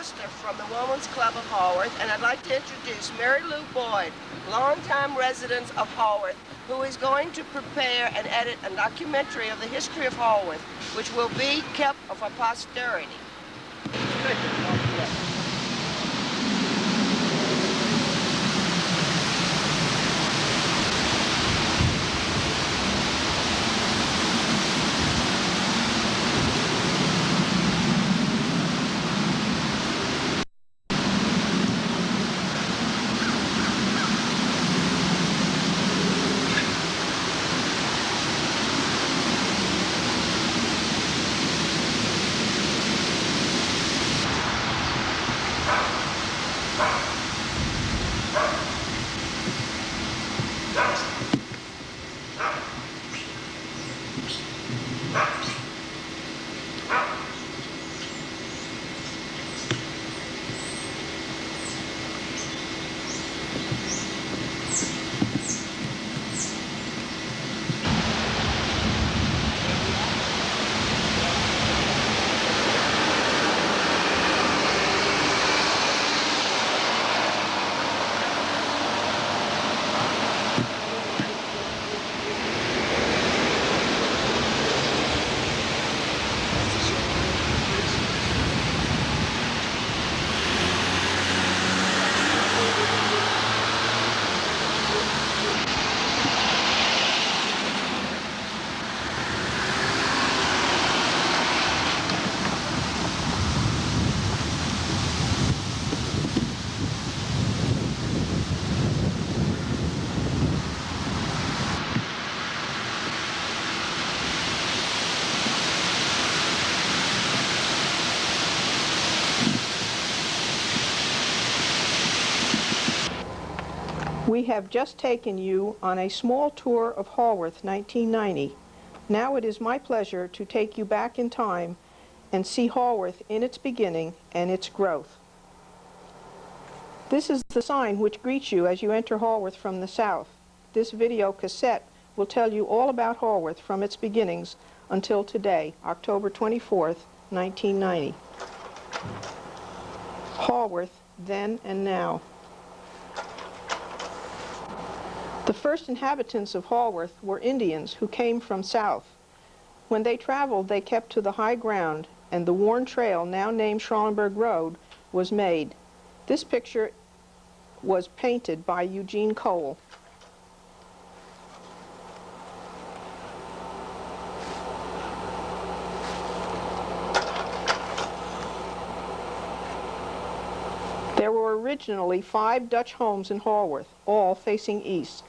Foster from the Women's Club of Haworth, and I'd like to introduce Mary Lou Boyd, longtime resident of Haworth, who is going to prepare and edit a documentary of the history of Haworth, which will be kept for posterity. We have just taken you on a small tour of Haworth 1990. Now it is my pleasure to take you back in time and see Haworth in its beginning and its growth. This is the sign which greets you as you enter Haworth from the south. This video cassette will tell you all about Haworth from its beginnings until today, October 24th, 1990. Haworth, then and now. The first inhabitants of Haworth were Indians who came from south. When they traveled, they kept to the high ground, and the worn trail, now named Schralenberg Road, was made. This picture was painted by Eugene Cole. There were originally 5 Dutch homes in Haworth, all facing east.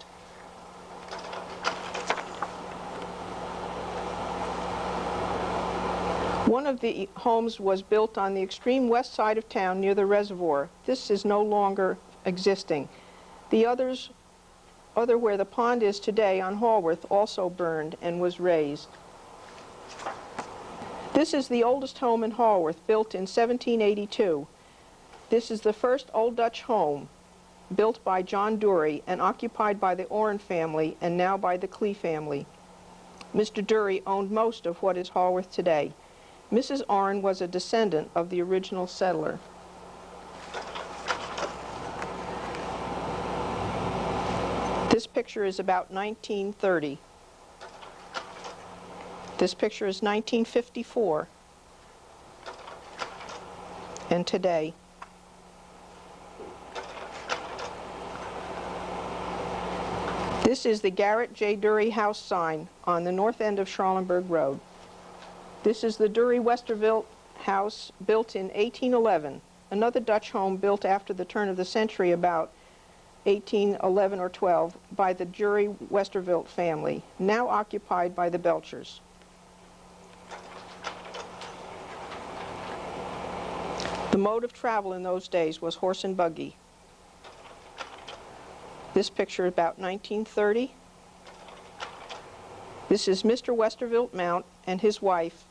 One of the homes was built on the extreme west side of town near the reservoir. This is no longer existing. The other where the pond is today on Haworth also burned and was razed. This is the oldest home in Haworth, built in 1782. This is the first Old Dutch home, built by John Dury and occupied by the Oren family and now by the Klee family. Mr. Dury owned most of what is Haworth today. Mrs. Oren was a descendant of the original settler. This picture is about 1930. This picture is 1954. And today. This is the Garrett J. Dury house sign on the north end of Schralenberg Road. This is the Dury Westervelt house, built in 1811, another Dutch home built after the turn of the century, about 1811 or 12, by the Dury Westervelt family, now occupied by the Belchers. The mode of travel in those days was horse and buggy. This picture is about 1930. This is Mr. Westervelt Mount and his wife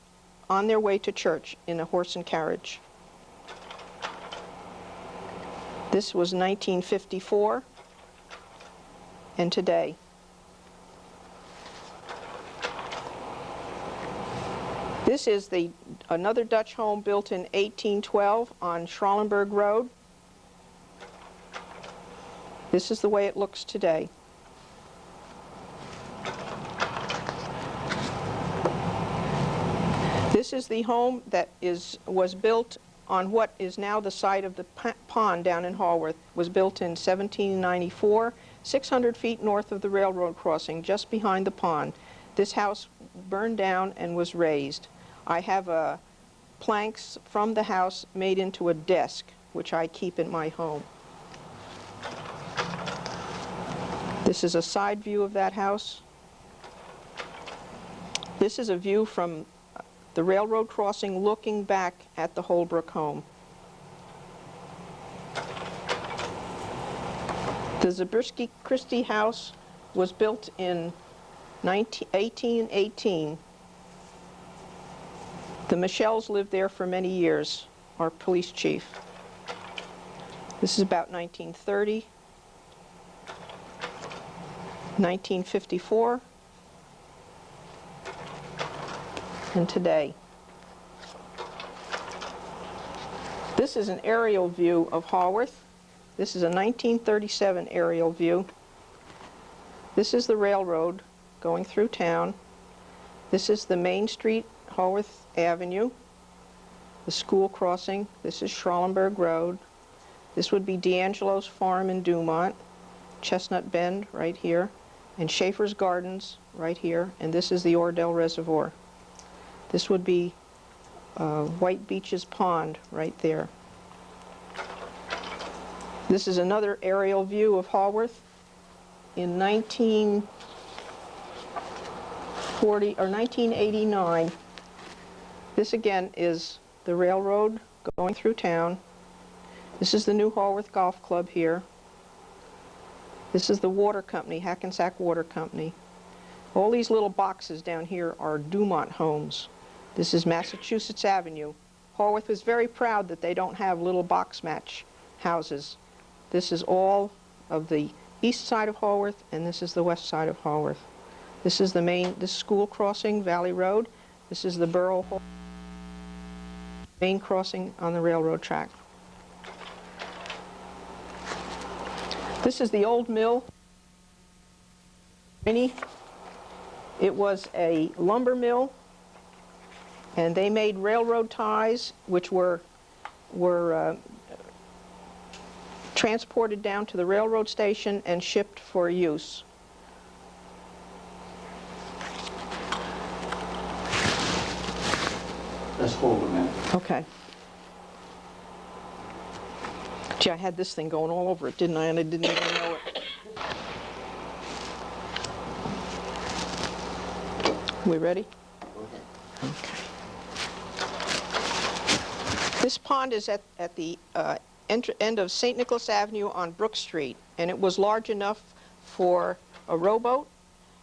on their way to church in a horse and carriage. This was 1954 and today. This is another Dutch home built in 1812 on Schralenberg Road. This is the way it looks today. This is the home that was built on what is now the site of the pond down in Haworth. Was built in 1794, 600 feet north of the railroad crossing, just behind the pond. This house burned down and was razed. I have planks from the house made into a desk, which I keep in my home. This is a side view of that house. This is a view from the railroad crossing looking back at the Holbrook home. The Zabriskie Christie house was built in 1818. The Michels lived there for many years, our police chief. This is about 1930, 1954, and today. This is an aerial view of Haworth. This is a 1937 aerial view. This is the railroad going through town. This is the Main Street, Haworth Avenue, the school crossing. This is Schralenberg Road. This would be D'Angelo's Farm in Dumont, Chestnut Bend right here, and Schaefer's Gardens right here, and this is the Ordell Reservoir. This would be White Beaches Pond right there. This is another aerial view of Haworth. In 1989, this again is the railroad going through town. This is the new Haworth Golf Club here. This is the water company, Hackensack Water Company. All these little boxes down here are Dumont homes. This is Massachusetts Avenue. Haworth is very proud that they don't have little box match houses. This is all of the east side of Haworth, and this is the west side of Haworth. This is this school crossing, Valley Road. This is the Borough Hall, main crossing on the railroad track. This is the old mill. It was a lumber mill, and they made railroad ties, which were transported down to the railroad station and shipped for use. Let's hold a minute. Okay. Gee, I had this thing going all over it, didn't I? And I didn't even know it. We ready? Okay. This pond is at the end of St. Nicholas Avenue on Brook Street, and it was large enough for a rowboat,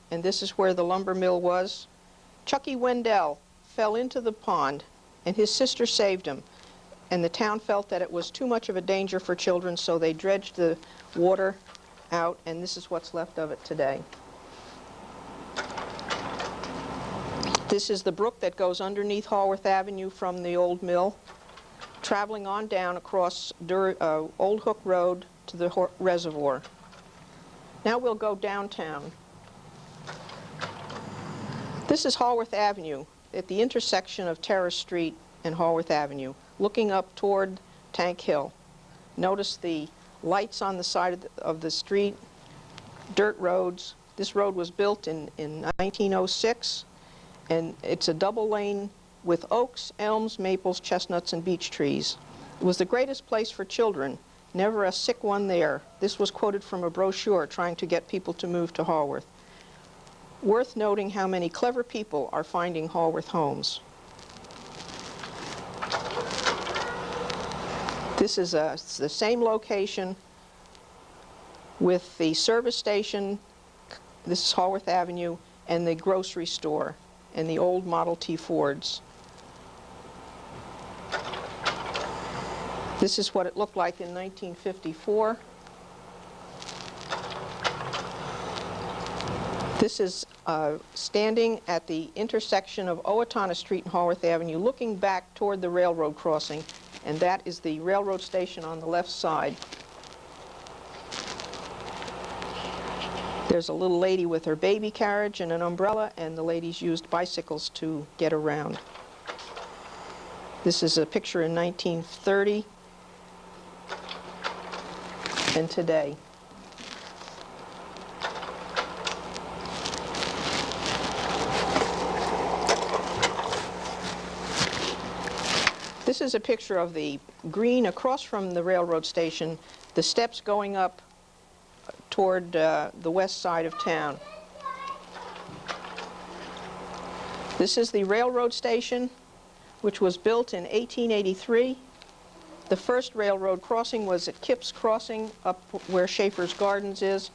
and this is where the lumber mill was. Chucky Wendell fell into the pond, and his sister saved him, and the town felt that it was too much of a danger for children, so they dredged the water out, and this is what's left of it today. This is the brook that goes underneath Haworth Avenue from the old mill, traveling on down across Old Hook Road to the reservoir. Now we'll go downtown. This is Haworth Avenue at the intersection of Terrace Street and Haworth Avenue, looking up toward Tank Hill. Notice the lights on the side of the street, dirt roads. This road was built in 1906, and it's a double lane with oaks, elms, maples, chestnuts, and beech trees. It was the greatest place for children, never a sick one there. This was quoted from a brochure trying to get people to move to Haworth. Worth noting how many clever people are finding Haworth homes. This is the same location with the service station. This is Haworth Avenue, and the grocery store and the old Model T Fords. This is what it looked like in 1954. This is standing at the intersection of Owatonna Street and Haworth Avenue, looking back toward the railroad crossing, and that is the railroad station on the left side. There's a little lady with her baby carriage and an umbrella, and the ladies used bicycles to get around. This is a picture in 1930 and today. This is a picture of the green across from the railroad station, the steps going up toward the west side of town. This is the railroad station, which was built in 1883. The first railroad crossing was at Kipp's Crossing, up where Schaefer's Gardens is.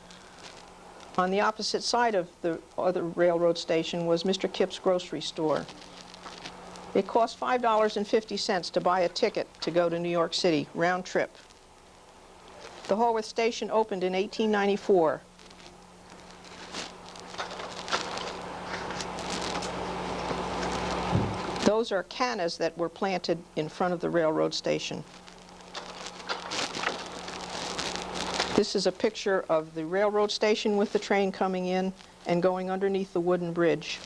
On the opposite side of the other railroad station was Mr. Kipp's grocery store. It cost $5.50 to buy a ticket to go to New York City, round trip. The Haworth station opened in 1894. Those are cannas that were planted in front of the railroad station. This is a picture of the railroad station with the train coming in and going underneath the wooden bridge.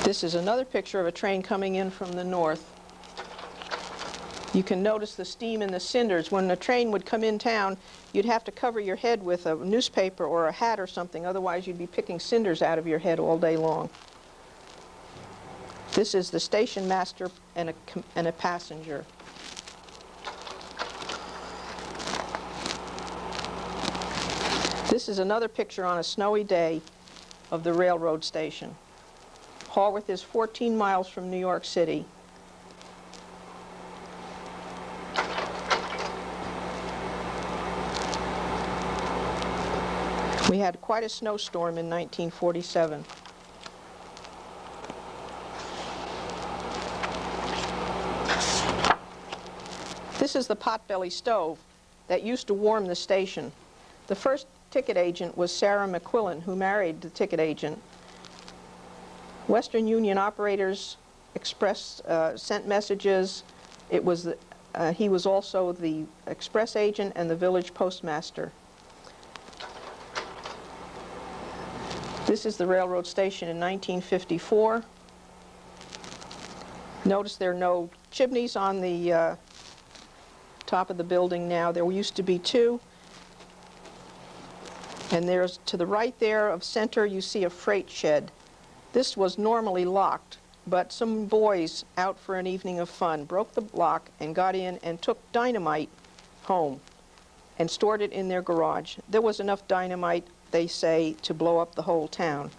This is another picture of a train coming in from the north. You can notice the steam and the cinders. When a train would come in town, you'd have to cover your head with a newspaper or a hat or something, otherwise you'd be picking cinders out of your head all day long. This is the station master and a passenger. This is another picture on a snowy day of the railroad station. Haworth is 14 miles from New York City. We had quite a snowstorm in 1947. This is the potbelly stove that used to warm the station. The first ticket agent was Sarah McQuillan, who married the ticket agent. Western Union operators sent messages. He was also the express agent and the village postmaster. This is the railroad station in 1954. Notice there are no chimneys on the top of the building now. There used to be two. And there's, to the right there of center, you see a freight shed. This was normally locked, but some boys out for an evening of fun broke the lock and got in and took dynamite home and stored it in their garage. There was enough dynamite, they say, to blow up the whole town.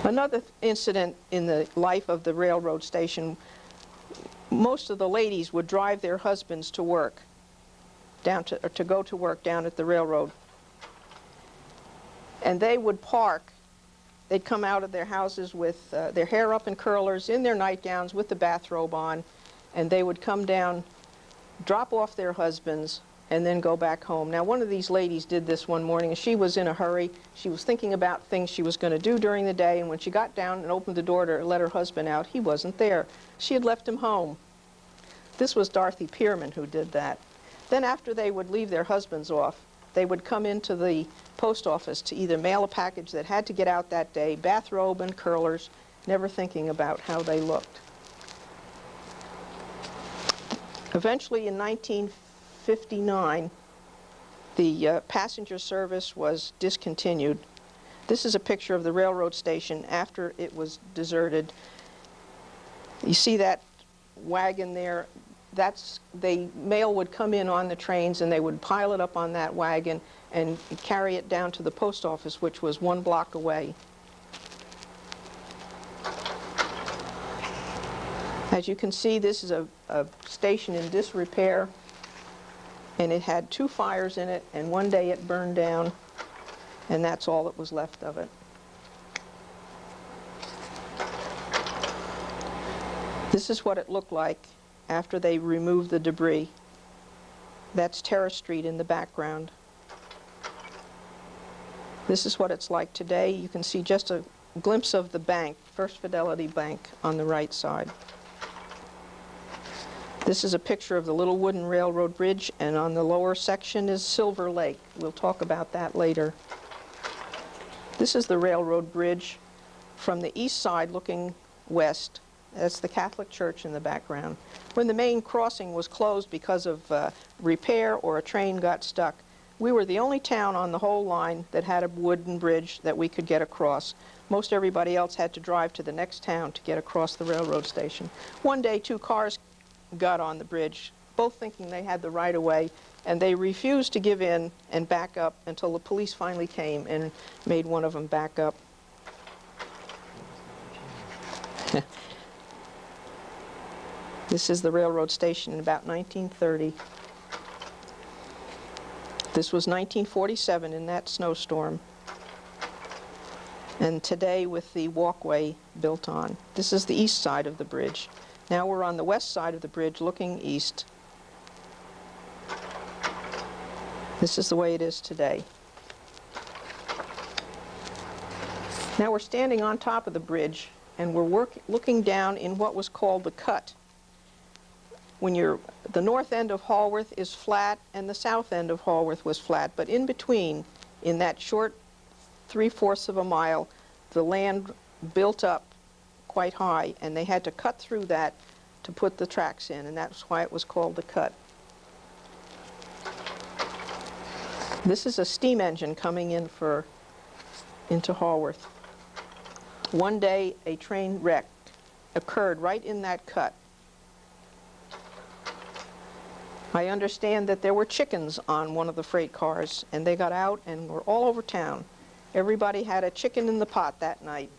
Another incident in the life of the railroad station, most of the ladies would drive their husbands to work, to go to work down at the railroad. And they would park. They'd come out of their houses with their hair up in curlers, in their nightgowns, with the bathrobe on, and they would come down, drop off their husbands, and then go back home. Now, one of these ladies did this one morning, and she was in a hurry. She was thinking about things she was going to do during the day, and when she got down and opened the door to let her husband out, he wasn't there. She had left him home. This was Dorothy Pierman who did that. Then after they would leave their husbands off, they would come into the post office to either mail a package that had to get out that day, bathrobe and curlers, never thinking about how they looked. Eventually, in 1959, the passenger service was discontinued. This is a picture of the railroad station after it was deserted. You see that wagon there? The mail would come in on the trains, and they would pile it up on that wagon and carry it down to the post office, which was 1 block away. As you can see, this is a station in disrepair, and it had 2 fires in it, and one day it burned down, and that's all that was left of it. This is what it looked like after they removed the debris. That's Terrace Street in the background. This is what it's like today. You can see just a glimpse of the bank, First Fidelity Bank, on the right side. This is a picture of the little wooden railroad bridge, and on the lower section is Silver Lake. We'll talk about that later. This is the railroad bridge from the east side looking west. That's the Catholic Church in the background. When the main crossing was closed because of repair or a train got stuck, we were the only town on the whole line that had a wooden bridge that we could get across. Most everybody else had to drive to the next town to get across the railroad station. One day, two cars got on the bridge, both thinking they had the right of way, and they refused to give in and back up until the police finally came and made one of them back up. This is the railroad station in about 1930. This was 1947 in that snowstorm. And today with the walkway built on. This is the east side of the bridge. Now we're on the west side of the bridge looking east. This is the way it is today. Now we're standing on top of the bridge and we're looking down in what was called the cut. The north end of Haworth is flat and the south end of Haworth was flat, but in between, in that short 3/4 of a mile, the land built up quite high, and they had to cut through that to put the tracks in, and that's why it was called the cut. This is a steam engine coming in into Haworth. One day, a train wreck occurred right in that cut. I understand that there were chickens on one of the freight cars, and they got out and were all over town. Everybody had a chicken in the pot that night.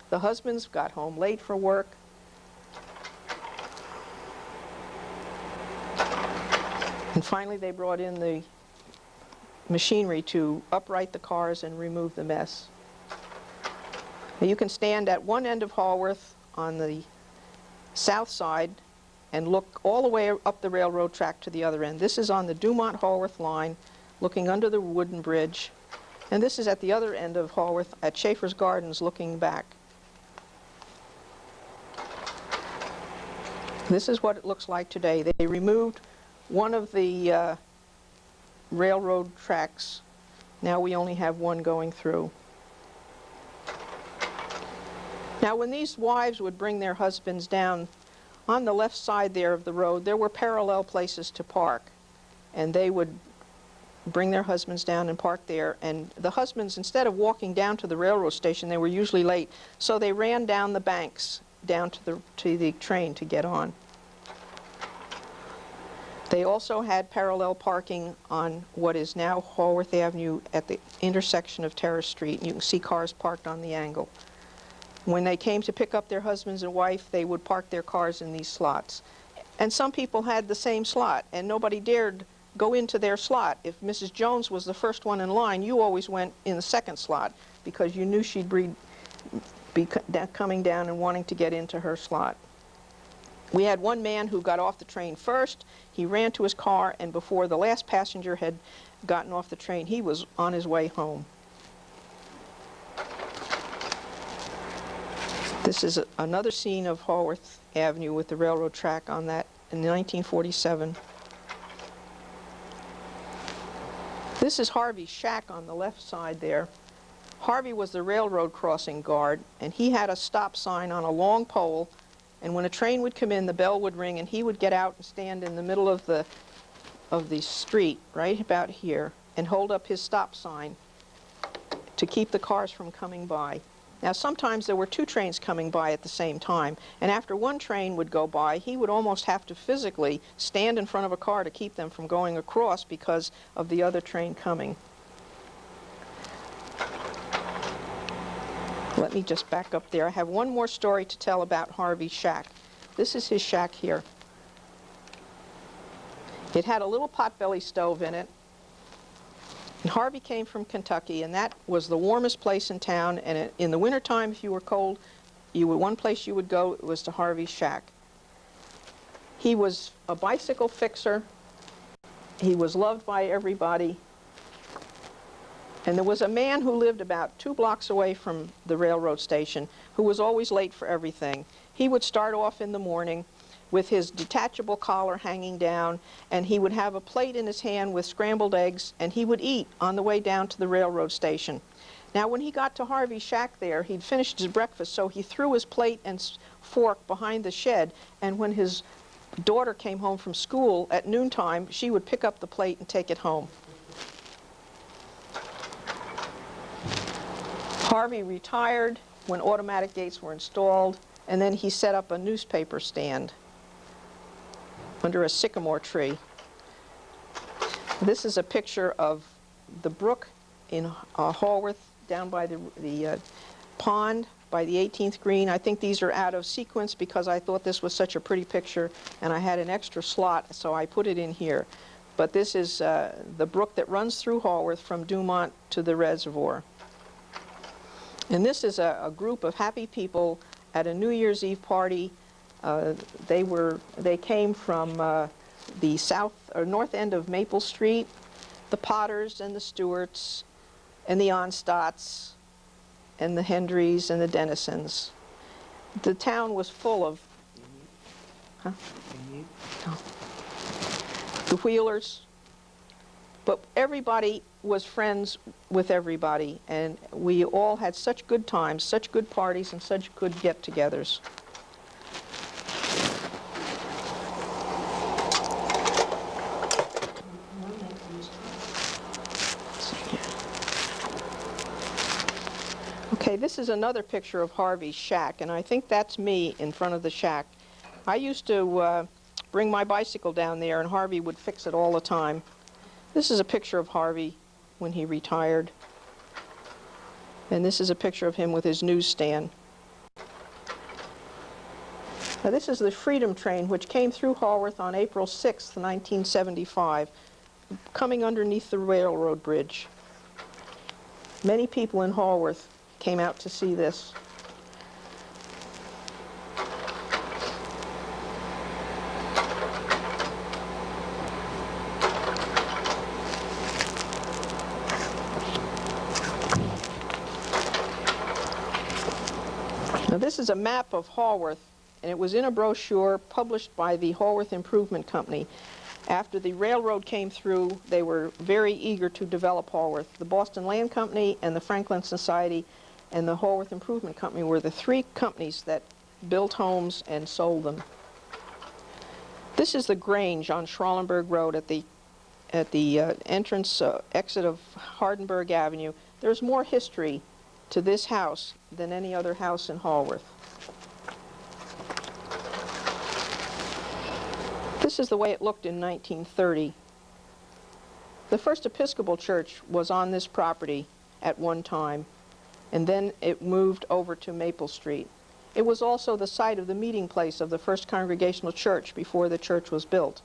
The husbands got home late for work. And finally they brought in the machinery to upright the cars and remove the mess. Now you can stand at one end of Haworth on the south side and look all the way up the railroad track to the other end. This is on the Dumont-Haworth line, looking under the wooden bridge. And this is at the other end of Haworth, at Schaefer's Gardens, looking back. This is what it looks like today. They removed one of the railroad tracks. Now we only have one going through. Now when these wives would bring their husbands down, on the left side there of the road, there were parallel places to park. And they would bring their husbands down and park there. And the husbands, instead of walking down to the railroad station, they were usually late, so they ran down the banks down to the train to get on. They also had parallel parking on what is now Haworth Avenue at the intersection of Terrace Street. You can see cars parked on the angle. When they came to pick up their husbands and wife, they would park their cars in these slots. And some people had the same slot, and nobody dared go into their slot. If Mrs. Jones was the first one in line, you always went in the second slot because you knew she'd be coming down and wanting to get into her slot. We had one man who got off the train first. He ran to his car, and before the last passenger had gotten off the train, he was on his way home. This is another scene of Haworth Avenue with the railroad track on that in 1947. This is Harvey's shack on the left side there. Harvey was the railroad crossing guard, and he had a stop sign on a long pole, and when a train would come in, the bell would ring, and he would get out and stand in the middle of the street, right about here, and hold up his stop sign to keep the cars from coming by. Now sometimes there were two trains coming by at the same time, and after one train would go by, he would almost have to physically stand in front of a car to keep them from going across because of the other train coming. Let me just back up there. I have one more story to tell about Harvey's shack. This is his shack here. It had a little potbelly stove in it. And Harvey came from Kentucky, and that was the warmest place in town. And in the wintertime, if you were cold, one place you would go was to Harvey's shack. He was a bicycle fixer. He was loved by everybody. And there was a man who lived about 2 blocks away from the railroad station who was always late for everything. He would start off in the morning with his detachable collar hanging down, and he would have a plate in his hand with scrambled eggs, and he would eat on the way down to the railroad station. Now, when he got to Harvey's shack there, he'd finished his breakfast, so he threw his plate and fork behind the shed, and when his daughter came home from school at noontime, she would pick up the plate and take it home. Harvey retired when automatic gates were installed, and then he set up a newspaper stand under a sycamore tree. This is a picture of the brook in Haworth, down by the pond by the 18th green. I think these are out of sequence because I thought this was such a pretty picture, and I had an extra slot, so I put it in here. But this is the brook that runs through Haworth from Dumont to the reservoir. And this is a group of happy people at a New Year's Eve party. They came from the north end of Maple Street, the Potters and the Stewarts and the Onstotts and the Hendrys and the Dennisons. The town was full of the Wheelers, but everybody was friends with everybody, and we all had such good times, such good parties, and such good get-togethers. Okay, this is another picture of Harvey's shack, and I think that's me in front of the shack. I used to bring my bicycle down there, and Harvey would fix it all the time. This is a picture of Harvey when he retired. And this is a picture of him with his newsstand. Now, this is the Freedom Train, which came through Haworth on April 6th, 1975, coming underneath the railroad bridge. Many people in Haworth came out to see this. Now, this is a map of Haworth, and it was in a brochure published by the Haworth Improvement Company. After the railroad came through, they were very eager to develop Haworth. The Boston Land Company and the Franklin Society and the Haworth Improvement Company were the 3 companies that built homes and sold them. This is the Grange on Schralenberg Road at the entrance exit of Hardenberg Avenue. There's more history to this house than any other house in Haworth. This is the way it looked in 1930. The First Episcopal Church was on this property at one time, and then it moved over to Maple Street. It was also the site of the meeting place of the First Congregational Church before the church was built.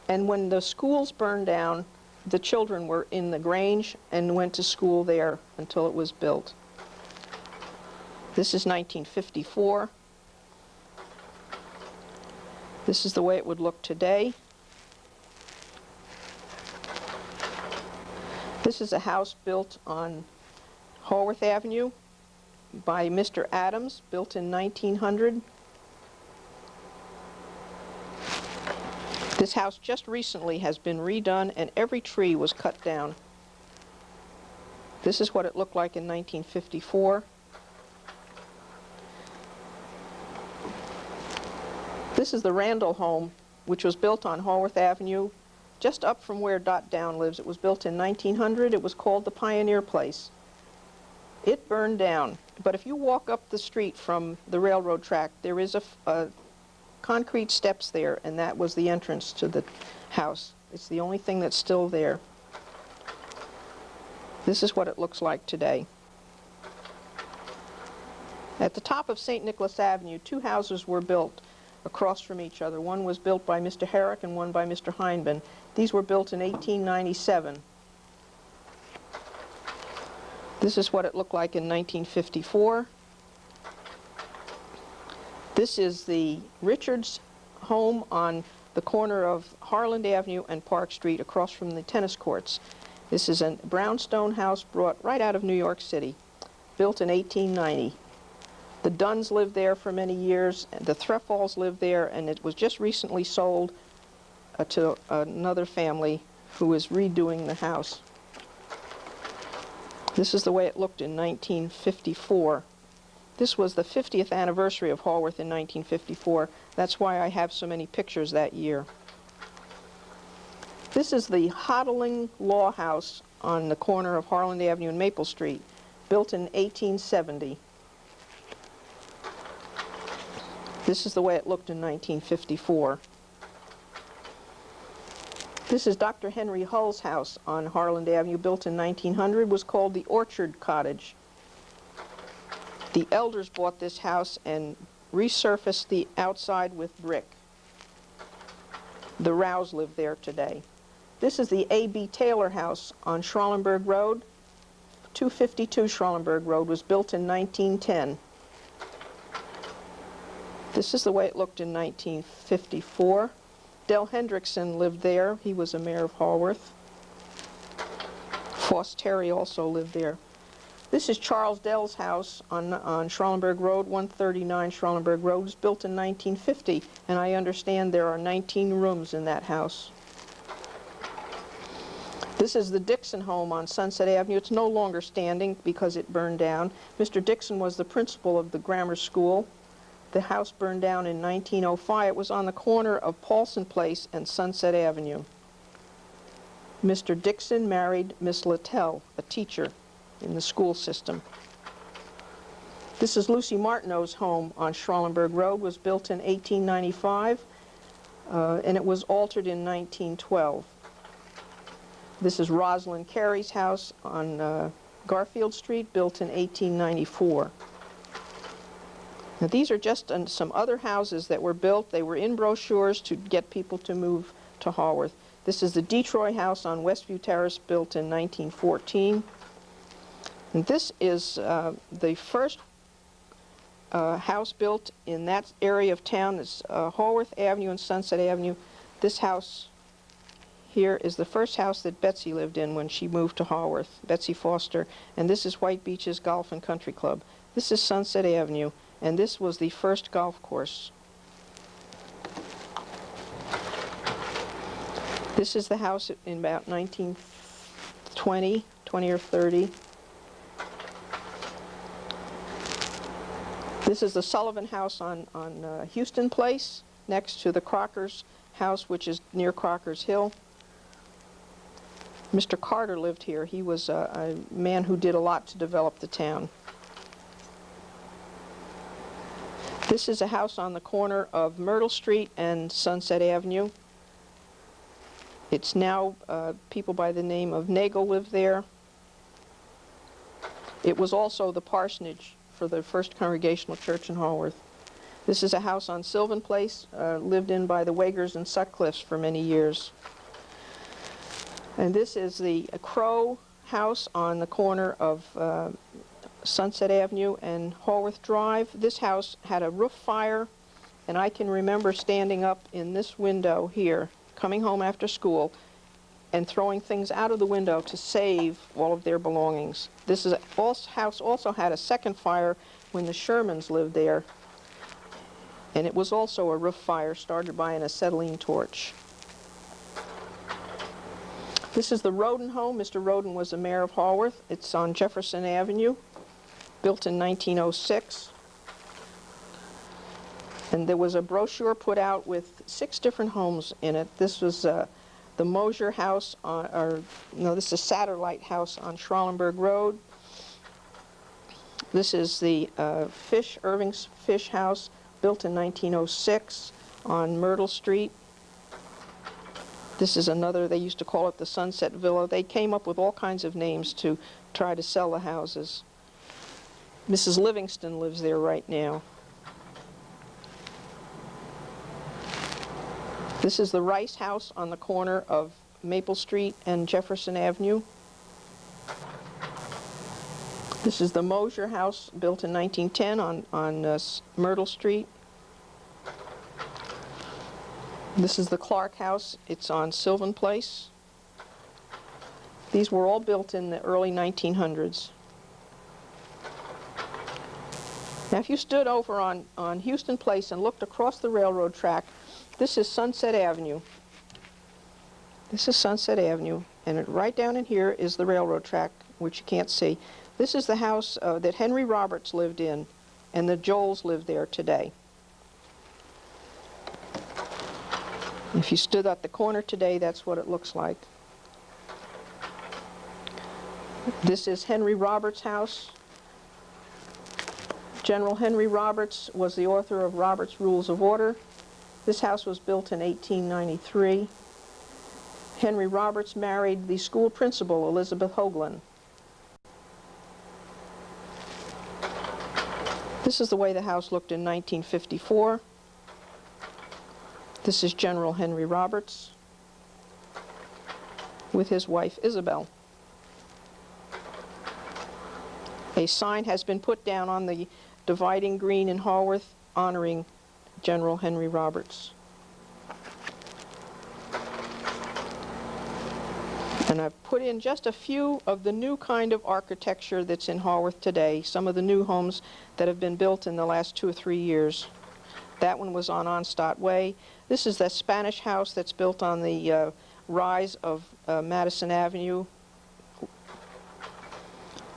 And when the schools burned down, the children were in the Grange and went to school there until it was built. This is 1954. This is the way it would look today. This is a house built on Haworth Avenue by Mr. Adams, built in 1900. This house just recently has been redone, and every tree was cut down. This is what it looked like in 1954. This is the Randall home, which was built on Haworth Avenue, just up from where Dot Down lives. It was built in 1900. It was called the Pioneer Place. It burned down, but if you walk up the street from the railroad track, there is a concrete steps there, and that was the entrance to the house. It's the only thing that's still there. This is what it looks like today. At the top of St. Nicholas Avenue, 2 houses were built across from each other. One was built by Mr. Herrick and one by Mr. Heinben. These were built in 1897. This is what it looked like in 1954. This is the Richards home on the corner of Harland Avenue and Park Street across from the tennis courts. This is a brownstone house brought right out of New York City, built in 1890. The Dunns lived there for many years, the Threfalls lived there, and it was just recently sold to another family who is redoing the house. This is the way it looked in 1954. This was the 50th anniversary of Haworth in 1954. That's why I have so many pictures that year. This is the Hodling Law House on the corner of Harland Avenue and Maple Street, built in 1870. This is the way it looked in 1954. This is Dr. Henry Hull's house on Harland Avenue, built in 1900, was called the Orchard Cottage. The elders bought this house and resurfaced the outside with brick. The Rows live there today. This is the A.B. Taylor house on Schralenberg Road. 252 Schralenberg Road was built in 1910. This is the way it looked in 1954. Del Hendrickson lived there. He was a mayor of Haworth. Foss Terry also lived there. This is Charles Dell's house on Schralenberg Road, 139 Schralenberg Road. It was built in 1950, and I understand there are 19 rooms in that house. This is the Dixon home on Sunset Avenue. It's no longer standing because it burned down. Mr. Dixon was the principal of the grammar school. The house burned down in 1905. It was on the corner of Paulson Place and Sunset Avenue. Mr. Dixon married Miss Littell, a teacher in the school system. This is Lucy Martineau's home on Schralenberg Road. Was built in 1895, and it was altered in 1912. This is Rosalind Carey's house on Garfield Street, built in 1894. Now, these are just some other houses that were built. They were in brochures to get people to move to Haworth. This is the Detroit house on Westview Terrace, built in 1914. And this is the first house built in that area of town. It's Haworth Avenue and Sunset Avenue. This house here is the first house that Betsy lived in when she moved to Haworth, Betsy Foster. And this is White Beaches Golf and Country Club. This is Sunset Avenue, and this was the first golf course. This is the house in about 1920, 20 or 30. This is the Sullivan house on Houston Place, next to the Crocker's house, which is near Crocker's Hill. Mr. Carter lived here. He was a man who did a lot to develop the town. This is a house on the corner of Myrtle Street and Sunset Avenue. It's now people by the name of Nagel live there. It was also the parsonage for the First Congregational Church in Haworth. This is a house on Sylvan Place, lived in by the Wagers and Sutcliffes for many years. And this is the Crow house on the corner of Sunset Avenue and Haworth Drive. This house had a roof fire, and I can remember standing up in this window here, coming home after school, and throwing things out of the window to save all of their belongings. This house also had a second fire when the Shermans lived there, and it was also a roof fire started by an acetylene torch. This is the Roden home. Mr. Roden was the mayor of Haworth. It's on Jefferson Avenue, built in 1906. And there was a brochure put out with 6 different homes in it. This was the Mosier house, this is a Satterlite house on Schralenberg Road. This is the Irving's Fish house, built in 1906 on Myrtle Street. This is another, they used to call it the Sunset Villa. They came up with all kinds of names to try to sell the houses. Mrs. Livingston lives there right now. This is the Rice house on the corner of Maple Street and Jefferson Avenue. This is the Mosier house, built in 1910 on Myrtle Street. This is the Clark House. It's on Sylvan Place. These were all built in the early 1900s. Now, if you stood over on Houston Place and looked across the railroad track, this is Sunset Avenue. This is Sunset Avenue, and right down in here is the railroad track, which you can't see. This is the house that Henry Roberts lived in, and the Joels live there today. If you stood at the corner today, that's what it looks like. This is Henry Roberts' house. General Henry Roberts was the author of Robert's Rules of Order. This house was built in 1893. Henry Roberts married the school principal, Elizabeth Hoagland. This is the way the house looked in 1954. This is General Henry Roberts with his wife Isabel. A sign has been put down on the dividing green in Haworth honoring General Henry Roberts. And I've put in just a few of the new kind of architecture that's in Haworth today, some of the new homes that have been built in the last 2 or 3 years. That one was on Onstott Way. This is the Spanish house that's built on the rise of Madison Avenue.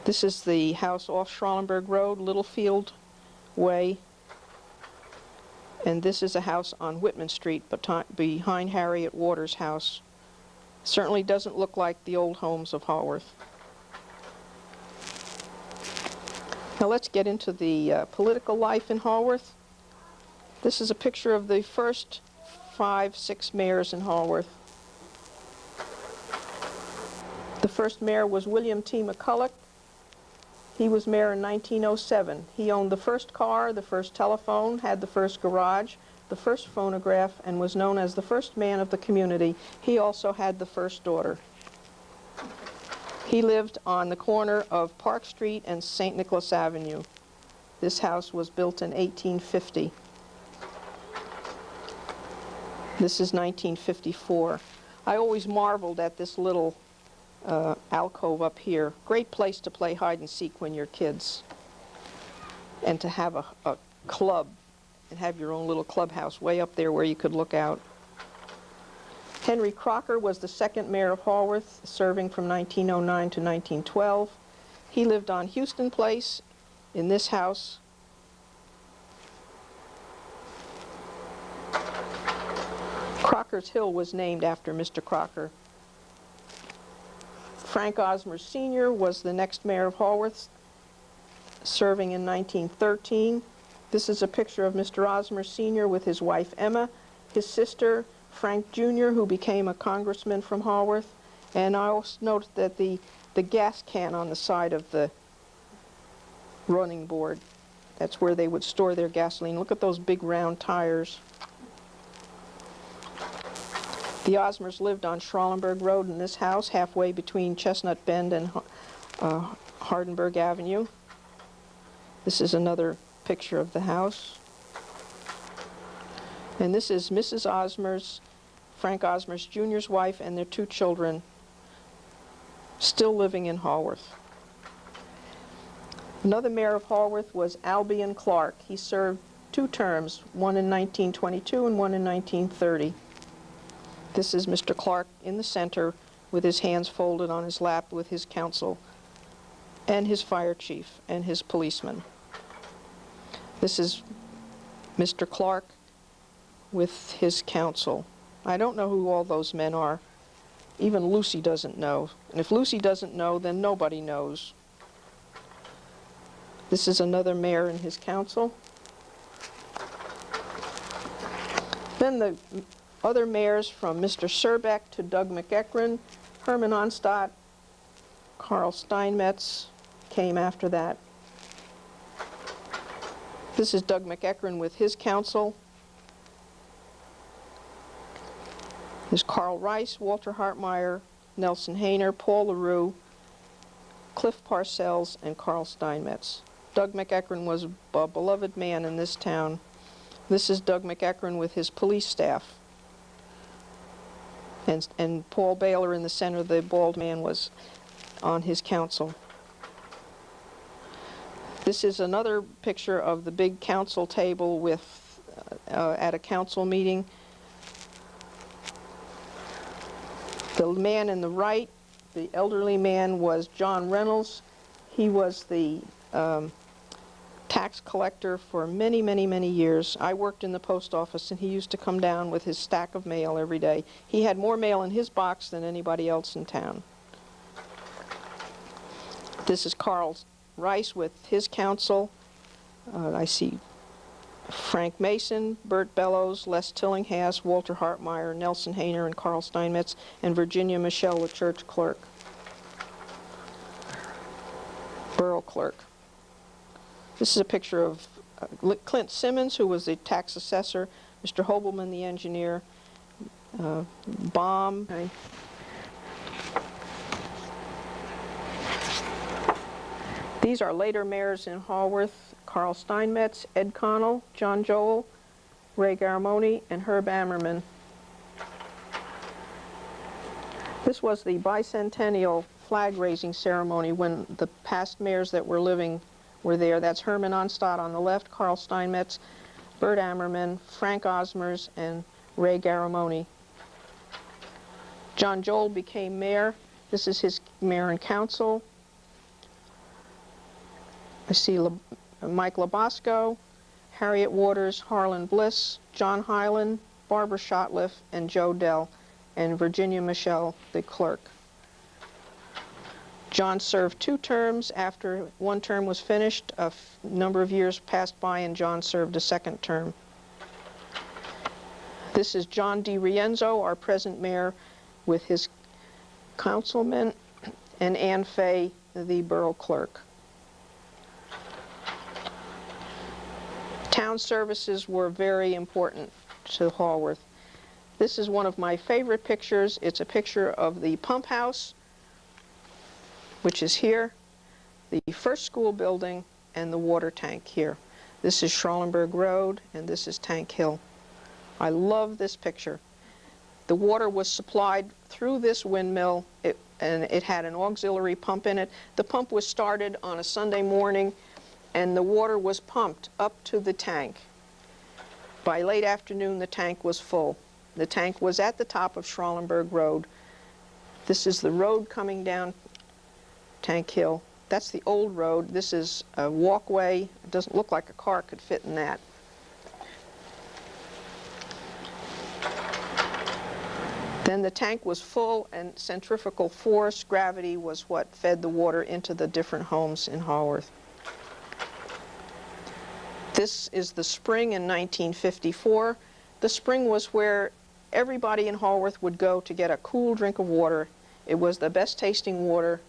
This is the house off Schralenberg Road, Littlefield Way. And this is a house on Whitman Street behind Harriet Waters' house. Certainly doesn't look like the old homes of Haworth. Now let's get into the political life in Haworth. This is a picture of the first 5, 6 mayors in Haworth. The first mayor was William T. McCulloch. He was mayor in 1907. He owned the first car, the first telephone, had the first garage, the first phonograph, and was known as the first man of the community. He also had the first daughter. He lived on the corner of Park Street and St. Nicholas Avenue. This house was built in 1850. This is 1954. I always marveled at this little alcove up here. Great place to play hide and seek when you're kids. And to have a club and have your own little clubhouse way up there where you could look out. Henry Crocker was the second mayor of Haworth, serving from 1909 to 1912. He lived on Houston Place in this house. Crocker's Hill was named after Mr. Crocker. Frank Osmer Sr. was the next mayor of Haworth, serving in 1913. This is a picture of Mr. Osmer Sr. with his wife Emma, his sister Frank Jr., who became a congressman from Haworth. And I also noticed that the gas can on the side of the running board, that's where they would store their gasoline. Look at those big round tires. The Osmers lived on Schralenberg Road in this house, halfway between Chestnut Bend and Hardenberg Avenue. This is another picture of the house. And this is Mrs. Osmer's, Frank Osmer's Jr.'s wife, and their 2 children, still living in Haworth. Another mayor of Haworth was Albion Clark. He served 2 terms, one in 1922 and one in 1930. This is Mr. Clark in the center with his hands folded on his lap with his counsel and his fire chief and his policeman. This is Mr. Clark with his counsel. I don't know who all those men are. Even Lucy doesn't know. And if Lucy doesn't know, then nobody knows. This is another mayor and his council. Then the other mayors, from Mr. Surbeck to Doug McEachran, Herman Onstott, Carl Steinmetz came after that. This is Doug McEachran with his council. There's Carl Rice, Walter Hartmeyer, Nelson Hayner, Paul LaRue, Cliff Parcells, and Carl Steinmetz. Doug McEachran was a beloved man in this town. This is Doug McEachran with his police staff. and Paul Baylor in the center, the bald man, was on his council. This is another picture of the big council table with at a council meeting. The man in the right, the elderly man, was John Reynolds. He was the tax collector for many, many, many years. I worked in the post office, and he used to come down with his stack of mail every day. He had more mail in his box than anybody else in town. This is Carl Rice with his council. I see Frank Mason, Bert Bellows, Les Tillinghast, Walter Hartmeyer, Nelson Hayner, and Carl Steinmetz, and Virginia Michelle, the church clerk, borough clerk. This is a picture of Clint Simmons, who was the tax assessor, Mr. Hobelman, the engineer, Baum. Okay. These are later mayors in Haworth: Carl Steinmetz, Ed Connell, John Joel, Ray Garamoni, and Herb Ammerman. This was the bicentennial flag-raising ceremony when the past mayors that were living were there. That's Herman Onstadt on the left, Carl Steinmetz, Bert Ammerman, Frank Osmers, and Ray Garamoni. John Joel became mayor. This is his mayor and council. I see Mike Labosco, Harriet Waters, Harlan Bliss, John Hyland, Barbara Shotliff, and Joe Dell, and Virginia Michelle, the clerk. John served 2 terms. After one term was finished, a number of years passed by, and John served a 2nd term. This is John D. Rienzo, our present mayor, with his councilman, and Ann Fay, the borough clerk. Town services were very important to Haworth. This is one of my favorite pictures. It's a picture of the pump house, which is here, the first school building, and the water tank here. This is Schralenberg Road, and this is Tank Hill. I love this picture. The water was supplied through this windmill, and it had an auxiliary pump in it. The pump was started on a Sunday morning, and the water was pumped up to the tank. By late afternoon, the tank was full. The tank was at the top of Schralenberg Road. This is the road coming down Tank Hill. That's the old road. This is a walkway. It doesn't look like a car could fit in that. Then the tank was full, and centrifugal force, gravity, was what fed the water into the different homes in Haworth. This is the spring in 1954. The spring was where everybody in Haworth would go to get a cool drink of water. It was the best tasting water.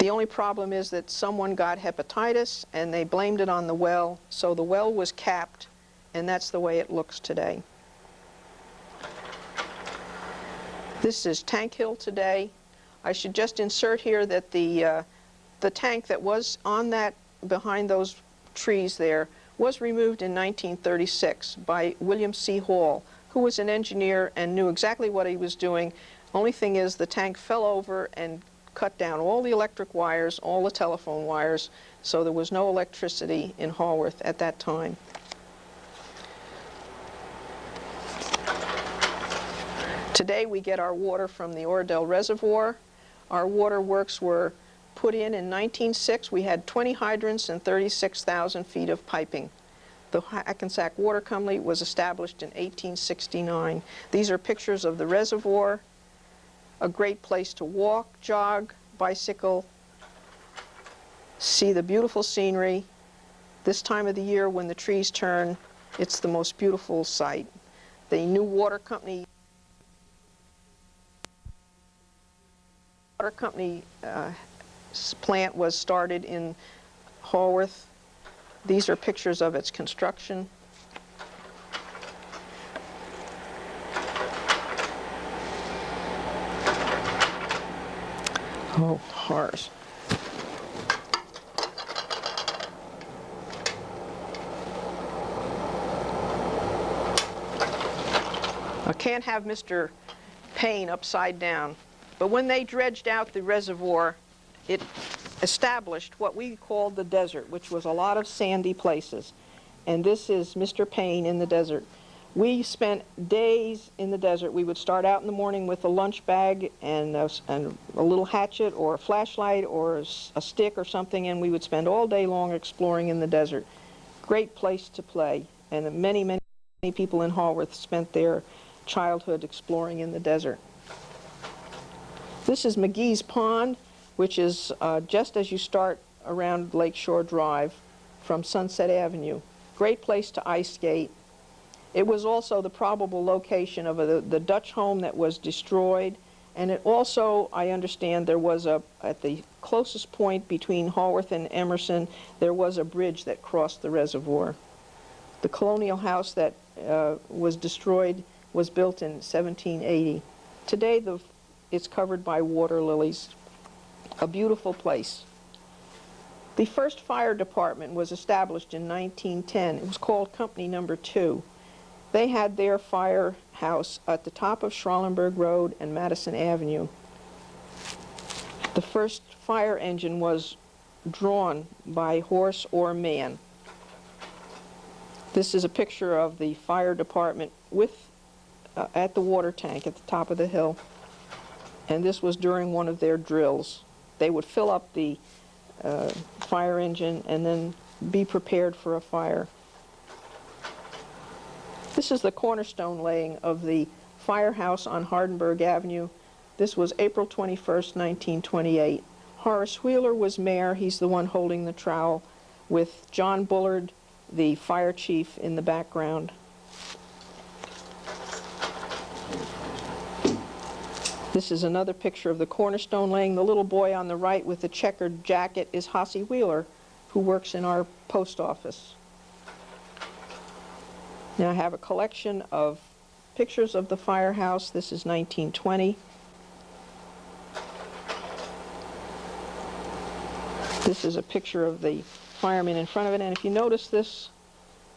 The only problem is that someone got hepatitis and they blamed it on the well, so the well was capped, and that's the way it looks today. This is Tank Hill today. I should just insert here that the tank that was on that, behind those trees there, was removed in 1936 by William C. Hall, who was an engineer and knew exactly what he was doing. Only thing is, the tank fell over and cut down all the electric wires, all the telephone wires, so there was no electricity in Haworth at that time. Today we get our water from the Oradell Reservoir. Our water works were put in 1906. We had 20 hydrants and 36,000 feet of piping. The Hackensack Water Company was established in 1869. These are pictures of the reservoir, a great place to walk, jog, bicycle, see the beautiful scenery. This time of the year when the trees turn, it's the most beautiful sight. The new water company plant was started in Haworth. These are pictures of its construction. Oh, horrors. I can't have Mr. Payne upside down. But when they dredged out the reservoir, it established what we called the desert, which was a lot of sandy places. And this is Mr. Payne in the desert. We spent days in the desert. We would start out in the morning with a lunch bag and a little hatchet or a flashlight or a stick or something, and we would spend all day long exploring in the desert. Great place to play, and many, many people in Haworth spent their childhood exploring in the desert. This is McGee's Pond, which is just as you start around Lakeshore Drive from Sunset Avenue. Great place to ice skate. It was also the probable location of the Dutch home that was destroyed, and it also, I understand, there was at the closest point between Haworth and Emerson, there was a bridge that crossed the reservoir. The colonial house that was destroyed was built in 1780. Today it's covered by water lilies. A beautiful place. The first fire department was established in 1910. It was called Company Number 2. They had their firehouse at the top of Schralenberg Road and Madison Avenue. The first fire engine was drawn by horse or man. This is a picture of the fire department at the water tank at the top of the hill. And this was during one of their drills. They would fill up the fire engine and then be prepared for a fire. This is the cornerstone laying of the firehouse on Hardenberg Avenue. This was April 21st, 1928. Horace Wheeler was mayor. He's the one holding the trowel, with John Bullard, the fire chief, in the background. This is another picture of the cornerstone laying. The little boy on the right with the checkered jacket is Hossie Wheeler, who works in our post office. Now I have a collection of pictures of the firehouse. This is 1920. This is a picture of the fireman in front of it, and if you notice this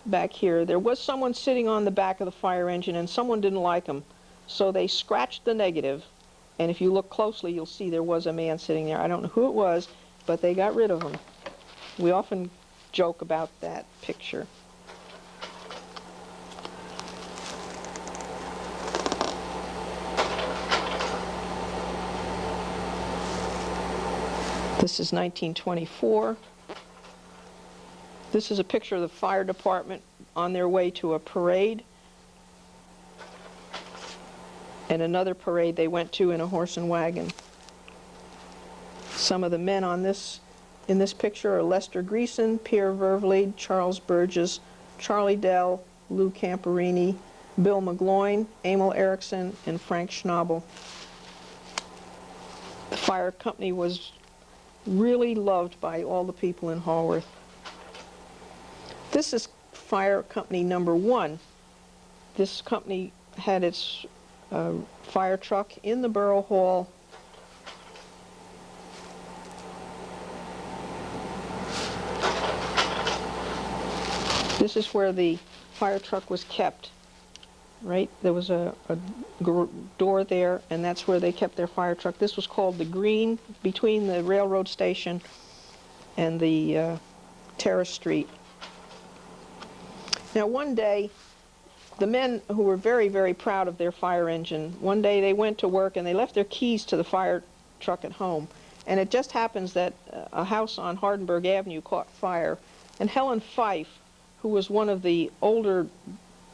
back here, there was someone sitting on the back of the fire engine and someone didn't like him, so they scratched the negative, and if you look closely you'll see there was a man sitting there. I don't know who it was, but they got rid of him. We often joke about that picture. This is 1924. This is a picture of the fire department on their way to a parade, and another parade they went to in a horse and wagon. Some of the men in this picture are Lester Greason, Pierre Vervlied, Charles Burgess, Charlie Dell, Lou Camporini, Bill McGloin, Emil Erickson, and Frank Schnabel. The fire company was really loved by all the people in Haworth. This is fire company number 1. This company had its fire truck in the Borough Hall. This is where the fire truck was kept, right? There was a door there, and that's where they kept their fire truck. This was called the Green, between the railroad station and the Terrace Street. Now one day, the men who were very, very proud of their fire engine, one day they went to work and they left their keys to the fire truck at home. And it just happens that a house on Hardenberg Avenue caught fire, and Helen Fife, who was one of the older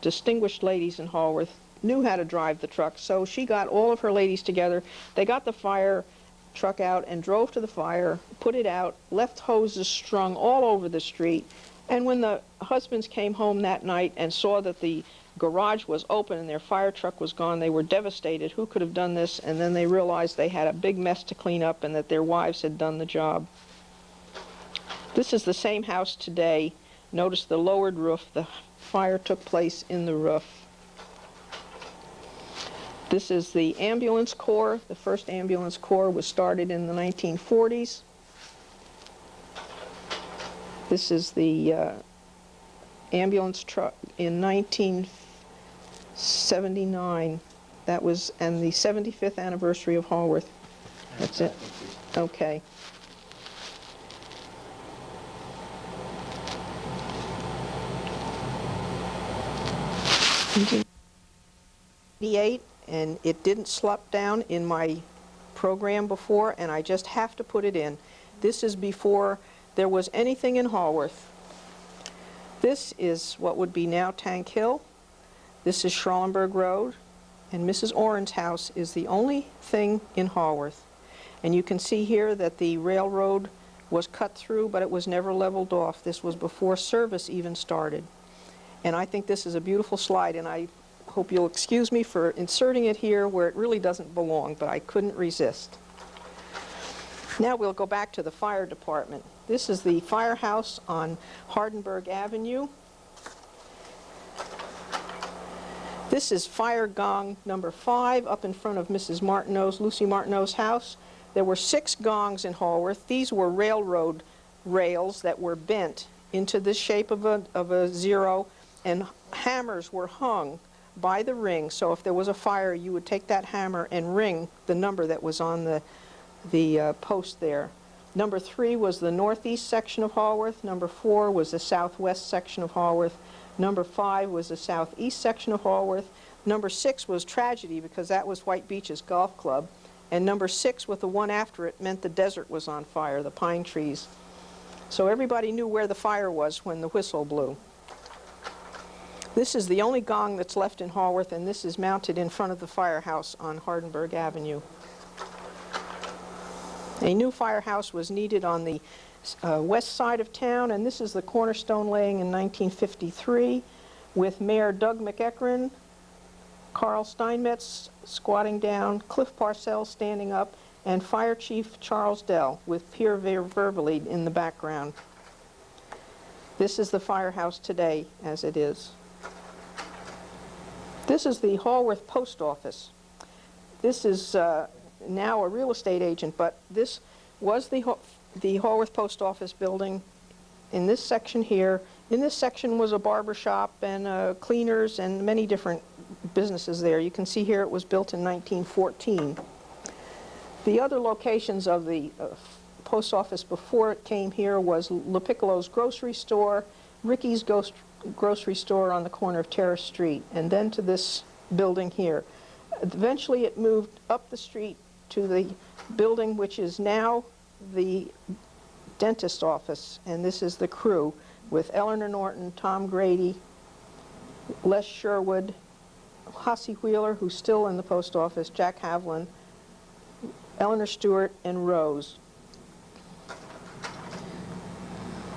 distinguished ladies in Haworth, knew how to drive the truck, so she got all of her ladies together. They got the fire truck out and drove to the fire, put it out, left hoses strung all over the street, and when the husbands came home that night and saw that the garage was open and their fire truck was gone, they were devastated. Who could have done this? And then they realized they had a big mess to clean up and that their wives had done the job. This is the same house today. Notice the lowered roof. The fire took place in the roof. This is the ambulance corps. The first ambulance corps was started in the 1940s. This is the ambulance truck in 79. That was, and the 75th anniversary of Haworth. That's it. Okay. And it didn't slop down in my program before, and I just have to put it in. This is before there was anything in Haworth. This is what would be now Tank Hill. This is Schralenberg Road, and Mrs. Oren's house is the only thing in Haworth. And you can see here that the railroad was cut through, but it was never leveled off. This was before service even started. And I think this is a beautiful slide, and I hope you'll excuse me for inserting it here where it really doesn't belong, but I couldn't resist. Now we'll go back to the fire department. This is the firehouse on Hardenberg Avenue. This is fire gong number 5 up in front of Mrs. Martineau's, Lucy Martineau's house. There were 6 gongs in Haworth. These were railroad rails that were bent into the shape of a zero, and hammers were hung by the ring, so if there was a fire, you would take that hammer and ring the number that was on the post there. Number 3 was the northeast section of Haworth. Number 4 was the southwest section of Haworth. Number 5 was the southeast section of Haworth. Number 6 was tragedy, because that was White Beach's golf club. And number 6, with the one after it, meant the desert was on fire, the pine trees. So everybody knew where the fire was when the whistle blew. This is the only gong that's left in Haworth, and this is mounted in front of the firehouse on Hardenberg Avenue. A new firehouse was needed on the west side of town, and this is the cornerstone laying in 1953 with Mayor Doug McEachran, Carl Steinmetz squatting down, Cliff Parcells standing up, and Fire Chief Charles Dell with Pierre Vervely in the background. This is the firehouse today as it is. This is the Haworth Post Office. This is now a real estate agent, but this was the Haworth Post Office building in this section here. In this section was a barber shop and cleaners and many different businesses there. You can see here it was built in 1914. The other locations of the post office before it came here was LePiccolo's grocery store, Ricky's grocery store on the corner of Terrace Street, and then to this building here. Eventually it moved up the street to the building which is now the dentist office, and this is the crew with Eleanor Norton, Tom Grady, Les Sherwood, Hossie Wheeler, who's still in the post office, Jack Havlin, Eleanor Stewart, and Rose.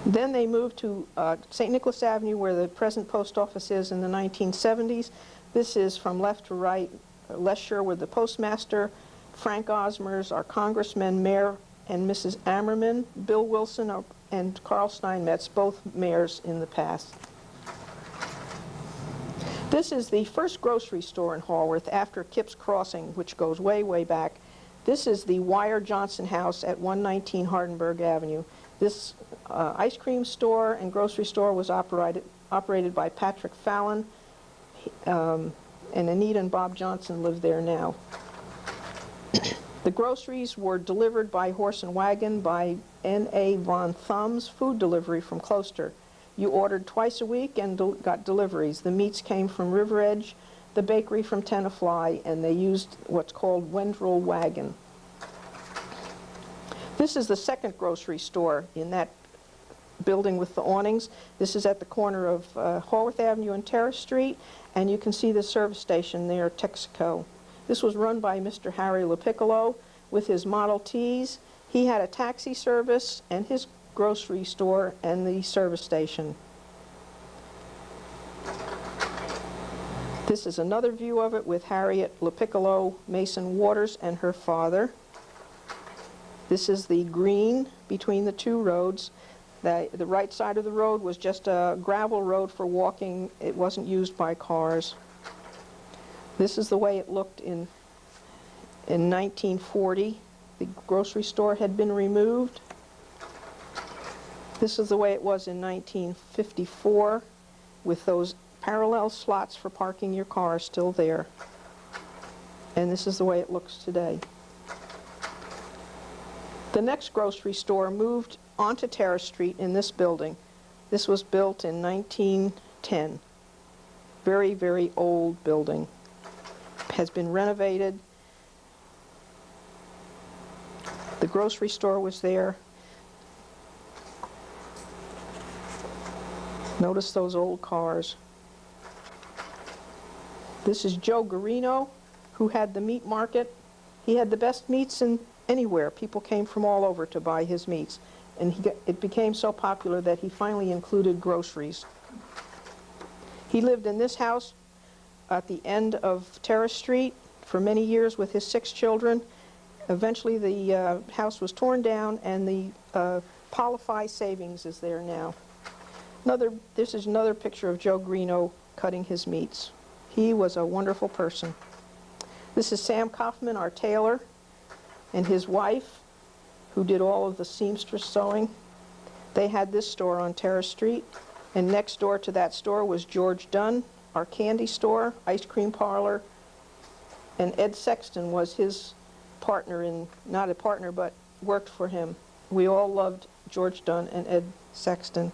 Then they moved to St. Nicholas Avenue, where the present post office is, in the 1970s. This is from left to right, Les Sherwood, the postmaster, Frank Osmers, our congressman, Mayor and Mrs. Ammerman, Bill Wilson, and Carl Steinmetz, both mayors in the past. This is the first grocery store in Haworth after Kip's Crossing, which goes way, way back. This is the Wire Johnson House at 119 Hardenberg Avenue. This ice cream store and grocery store was operated by Patrick Fallon, and Anita and Bob Johnson live there now. The groceries were delivered by horse and wagon by N.A. Von Thumb's food delivery from Closter. You ordered twice a week and got deliveries. The meats came from River Edge, the bakery from Tenafly, and they used what's called Wendrell Wagon. This is the second grocery store in that building with the awnings. This is at the corner of Haworth Avenue and Terrace Street, and you can see the service station there, Texaco. This was run by Mr. Harry LePiccolo with his Model Ts. He had a taxi service and his grocery store and the service station. This is another view of it with Harriet LePiccolo Mason Waters and her father. This is the green between the two roads. The right side of the road was just a gravel road for walking. It wasn't used by cars. This is the way it looked in 1940. The grocery store had been removed. This is the way it was in 1954 with those parallel slots for parking your car still there. And this is the way it looks today. The next grocery store moved onto Terrace Street in this building. This was built in 1910. Very, very old building. Has been renovated. The grocery store was there. Notice those old cars. This is Joe Garino, who had the meat market. He had the best meats in anywhere. People came from all over to buy his meats. And it became so popular that he finally included groceries. He lived in this house at the end of Terrace Street for many years with his 6 children. Eventually the house was torn down and the Polify Savings is there now. This is another picture of Joe Greeno cutting his meats. He was a wonderful person. This is Sam Kaufman, our tailor, and his wife, who did all of the seamstress sewing. They had this store on Terrace Street, and next door to that store was George Dunn, our candy store, ice cream parlor, and Ed Sexton was his partner in, not a partner, but worked for him. We all loved George Dunn and Ed Sexton.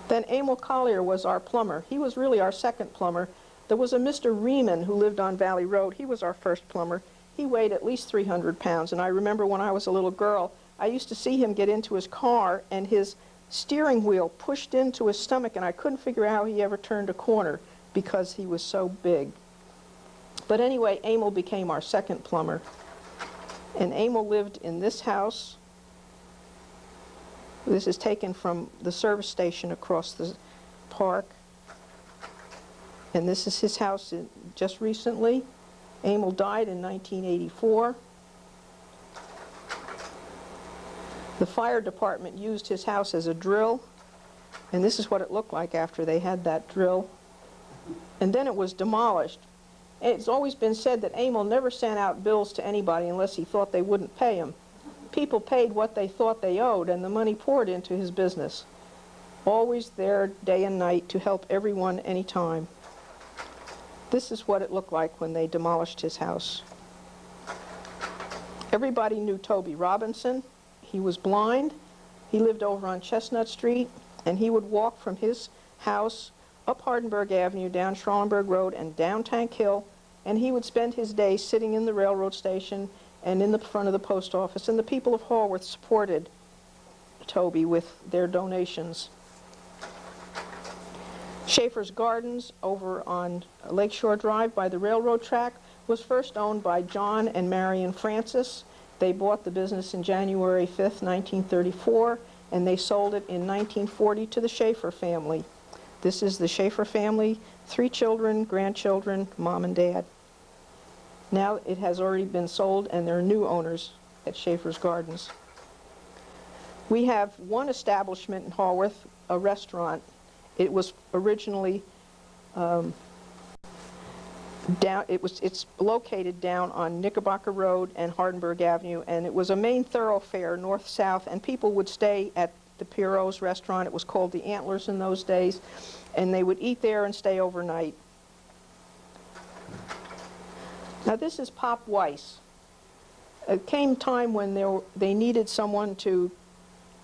Then Emil Collier was our plumber. He was really our second plumber. There was a Mr. Riemann who lived on Valley Road. He was our first plumber. He weighed at least 300 pounds, and I remember when I was a little girl, I used to see him get into his car and his steering wheel pushed into his stomach, and I couldn't figure out how he ever turned a corner because he was so big. But anyway, Emil became our second plumber. And Emil lived in this house. This is taken from the service station across the park. And this is his house just recently. Emil died in 1984. The fire department used his house as a drill, and this is what it looked like after they had that drill. And then it was demolished. It's always been said that Emil never sent out bills to anybody unless he thought they wouldn't pay him. People paid what they thought they owed, and the money poured into his business. Always there day and night to help everyone anytime. This is what it looked like when they demolished his house. Everybody knew Toby Robinson. He was blind. He lived over on Chestnut Street, and he would walk from his house up Hardenberg Avenue, down Schralenberg Road, and down Tank Hill, and he would spend his day sitting in the railroad station and in the front of the post office, and the people of Haworth supported Toby with their donations. Schaefer's Gardens over on Lakeshore Drive by the railroad track was first owned by John and Marion Francis. They bought the business in January 5th, 1934, and they sold it in 1940 to the Schaefer family. This is the Schaefer family, 3 children, grandchildren, mom and dad. Now it has already been sold, and there are new owners at Schaefer's Gardens. We have one establishment in Haworth, a restaurant. It was originally it's located down on Knickerbocker Road and Hardenberg Avenue, and it was a main thoroughfare north-south, and people would stay at the Pierrot's restaurant. It was called the Antlers in those days, and they would eat there and stay overnight. Now this is Pop Weiss. It came time when they needed someone to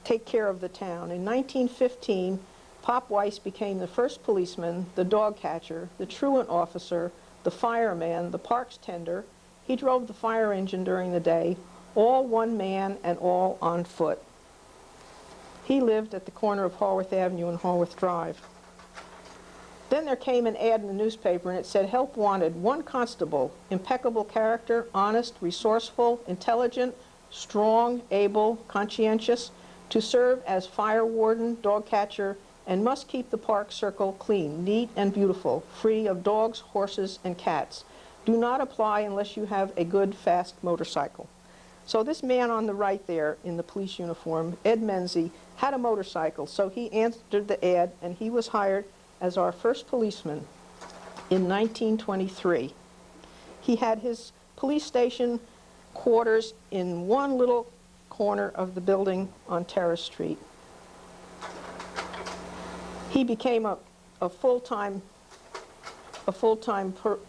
take care of the town. In 1915, Pop Weiss became the first policeman, the dog catcher, the truant officer, the fireman, the parks tender. He drove the fire engine during the day, all one man and all on foot. He lived at the corner of Haworth Avenue and Haworth Drive. Then there came an ad in the newspaper, and it said, "Help wanted, one constable, impeccable character, honest, resourceful, intelligent, strong, able, conscientious, to serve as fire warden, dog catcher, and must keep the park circle clean, neat, and beautiful, free of dogs, horses, and cats. Do not apply unless you have a good, fast motorcycle." So this man on the right there in the police uniform, Ed Menzie, had a motorcycle, so he answered the ad, and he was hired as our first policeman in 1923. He had his police station quarters in one little corner of the building on Terrace Street. He became a a full-time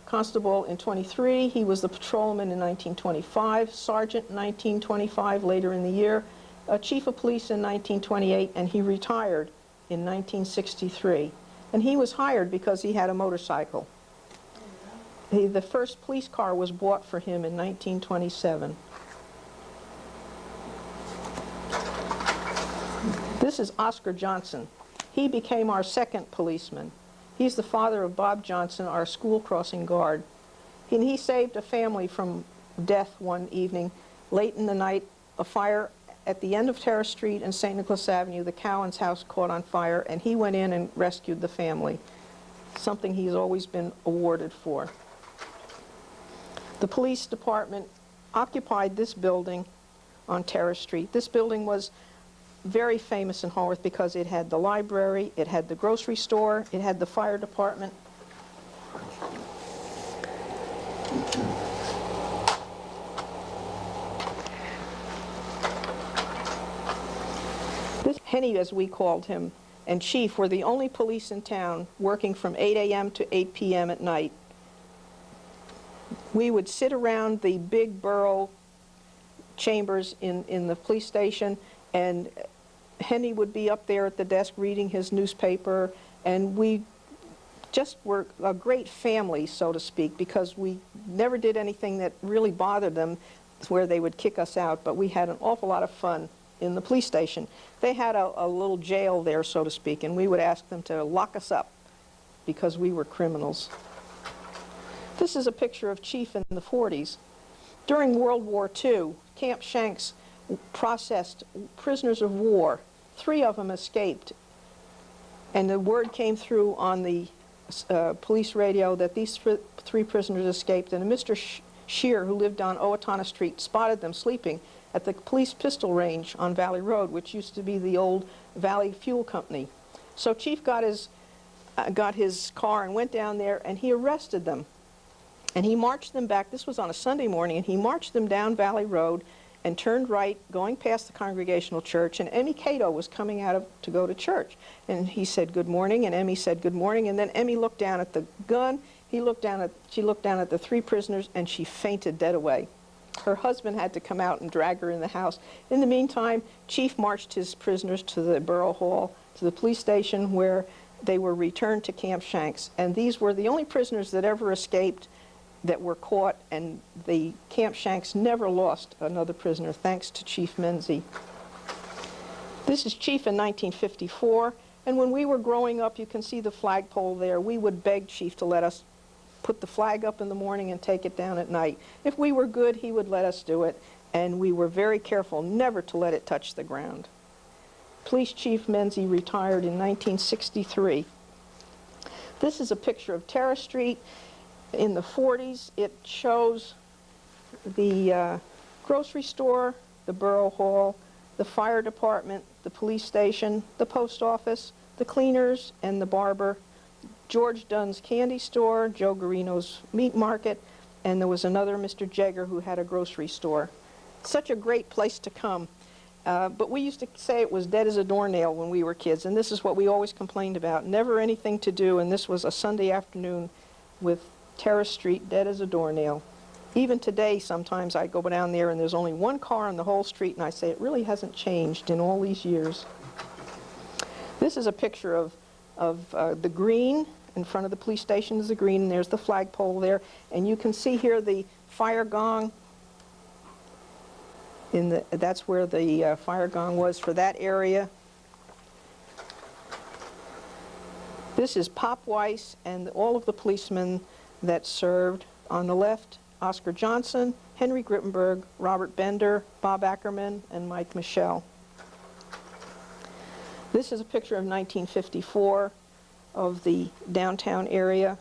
constable in 23. He was the patrolman in 1925, sergeant in 1925, later in the year, chief of police in 1928, and he retired in 1963. And he was hired because he had a motorcycle. The first police car was bought for him in 1927. This is Oscar Johnson. He became our second policeman. He's the father of Bob Johnson, our school crossing guard. He saved a family from death one evening. Late in the night, a fire at the end of Terrace Street and St. Nicholas Avenue, the Cowans' house caught on fire, and he went in and rescued the family, something he's always been awarded for. The police department occupied this building on Terrace Street. This building was very famous in Haworth because it had the library, it had the grocery store, it had the fire department. This Henny, as we called him, and Chief were the only police in town working from 8 a.m. to 8 p.m. at night. We would sit around the big borough chambers in the police station, and Henny would be up there at the desk reading his newspaper, and we just were a great family, so to speak, because we never did anything that really bothered them where they would kick us out, but we had an awful lot of fun in the police station. They had a little jail there, so to speak, and we would ask them to lock us up because we were criminals. This is a picture of Chief in the 40s. During World War II, Camp Shanks processed prisoners of war. 3 of them escaped, and the word came through on the police radio that these 3 prisoners escaped, and Mr. Shear, who lived on Owatonna Street, spotted them sleeping at the police pistol range on Valley Road, which used to be the old Valley Fuel Company. So Chief got his car and went down there, and he arrested them. And he marched them back. This was on a Sunday morning, and he marched them down Valley Road and turned right, going past the Congregational Church, and Emmy Cato was coming out to go to church. And he said, "Good morning," and Emmy said, "Good morning," and then Emmy looked down at the gun, she looked down at the 3 prisoners, and she fainted dead away. Her husband had to come out and drag her in the house. In the meantime, Chief marched his prisoners to the Borough Hall, to the police station, where they were returned to Camp Shanks. And these were the only prisoners that ever escaped that were caught, and the Camp Shanks never lost another prisoner, thanks to Chief Menzie. This is Chief in 1954, and when we were growing up, you can see the flagpole there. We would beg Chief to let us put the flag up in the morning and take it down at night. If we were good, he would let us do it, and we were very careful never to let it touch the ground. Police Chief Menzie retired in 1963. This is a picture of Terrace Street. In the 40s, it shows the grocery store, the Borough Hall, the fire department, the police station, the post office, the cleaners, and the barber, George Dunn's candy store, Joe Garino's meat market, and there was another Mr. Jagger who had a grocery store. Such a great place to come. But we used to say it was dead as a doornail when we were kids, and this is what we always complained about. Never anything to do, and this was a Sunday afternoon with Terrace Street dead as a doornail. Even today, sometimes I go down there and there's only 1 car on the whole street, and I say it really hasn't changed in all these years. This is a picture of the green. In front of the police station is the green, and there's the flagpole there. And you can see here the fire gong. That's where the fire gong was for that area. This is Pop Weiss and all of the policemen that served. On the left, Oscar Johnson, Henry Grittenberg, Robert Bender, Bob Ackerman, and Mike Michelle. This is a picture of 1954 of the downtown area.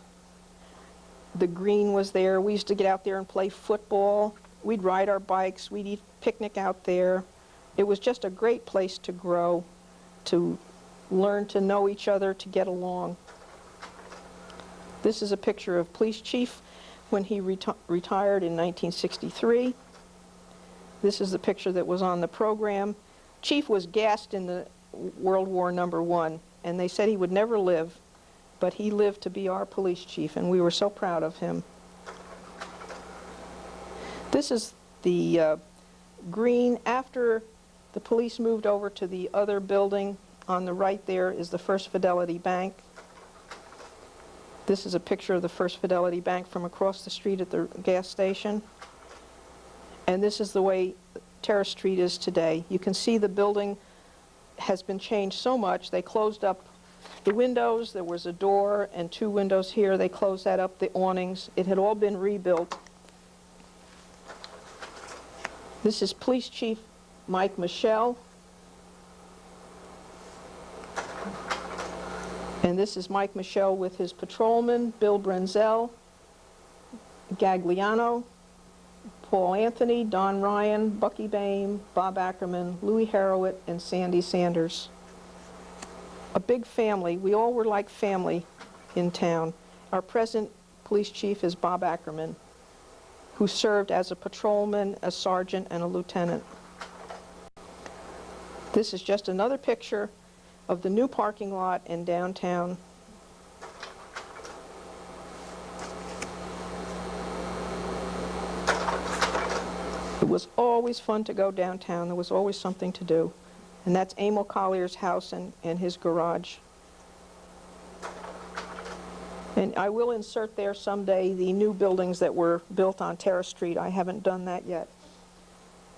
The green was there. We used to get out there and play football. We'd ride our bikes. We'd eat picnic out there. It was just a great place to grow, to learn to know each other, to get along. This is a picture of Police Chief when he retired in 1963. This is the picture that was on the program. Chief was gassed in the World War #1, and they said he would never live, but he lived to be our police chief, and we were so proud of him. This is the green after the police moved over to the other building. On the right there is the First Fidelity Bank. This is a picture of the First Fidelity Bank from across the street at the gas station. And this is the way Terrace Street is today. You can see the building has been changed so much. They closed up the windows. There was a door and 2 windows here. They closed that up, the awnings. It had all been rebuilt. This is Police Chief Mike Michelle. And this is Mike Michelle with his patrolman, Bill Brenzel, Gagliano, Paul Anthony, Don Ryan, Bucky Bain, Bob Ackerman, Louis Harrowit, and Sandy Sanders. A big family. We all were like family in town. Our present police chief is Bob Ackerman, who served as a patrolman, a sergeant, and a lieutenant. This is just another picture of the new parking lot in downtown. It was always fun to go downtown. There was always something to do. And that's Emil Collier's house and his garage. And I will insert there someday the new buildings that were built on Terrace Street. I haven't done that yet.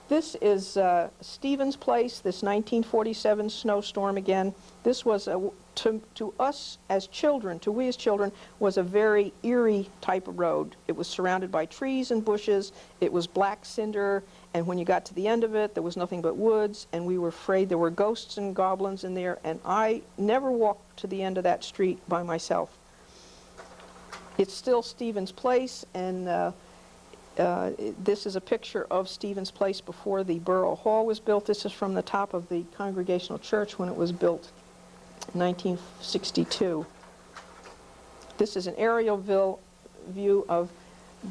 This is Stevens Place, this 1947 snowstorm again. This was, to us as children, to we as children, was a very eerie type of road. It was surrounded by trees and bushes. It was black cinder, and when you got to the end of it, there was nothing but woods, and we were afraid there were ghosts and goblins in there, and I never walked to the end of that street by myself. It's still Stevens Place, and this is a picture of Stevens Place before the Borough Hall was built. This is from the top of the Congregational Church when it was built in 1962. This is an aerial view of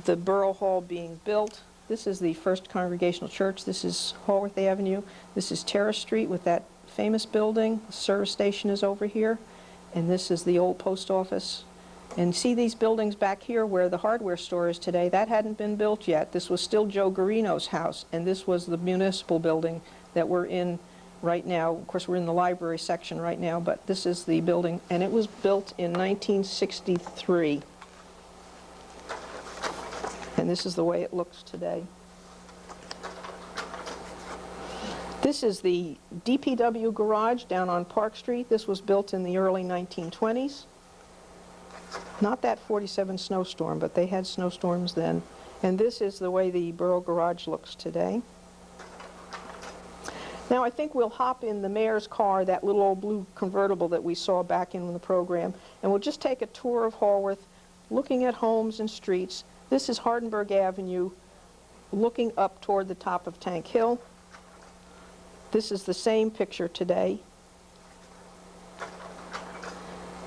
the Borough Hall being built. This is the First Congregational Church. This is Haworth Avenue. This is Terrace Street with that famous building. The service station is over here. And this is the old post office. And see these buildings back here where the hardware store is today? That hadn't been built yet. This was still Joe Garino's house, and this was the municipal building that we're in right now. Of course, we're in the library section right now, but this is the building, and it was built in 1963. And this is the way it looks today. This is the DPW garage down on Park Street. This was built in the early 1920s. Not that 47 snowstorm, but they had snowstorms then. And this is the way the Borough Garage looks today. Now I think we'll hop in the mayor's car, that little old blue convertible that we saw back in the program, and we'll just take a tour of Haworth, looking at homes and streets. This is Hardenberg Avenue, looking up toward the top of Tank Hill. This is the same picture today.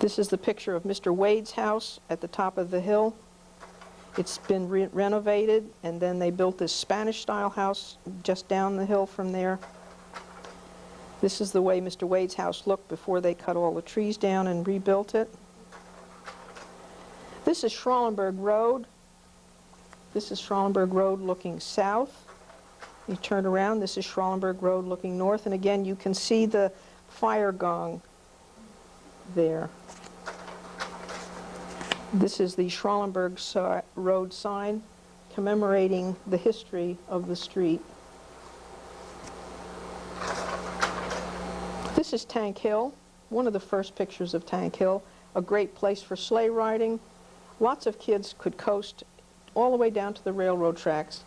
This is the picture of Mr. Wade's house at the top of the hill. It's been renovated, and then they built this Spanish-style house just down the hill from there. This is the way Mr. Wade's house looked before they cut all the trees down and rebuilt it. This is Schralenberg Road. This is Schralenberg Road looking south. You turn around, this is Schralenberg Road looking north, and again you can see the fire gong there. This is the Schralenberg Road sign commemorating the history of the street. This is Tank Hill, one of the first pictures of Tank Hill, a great place for sleigh riding. Lots of kids could coast all the way down to the railroad tracks.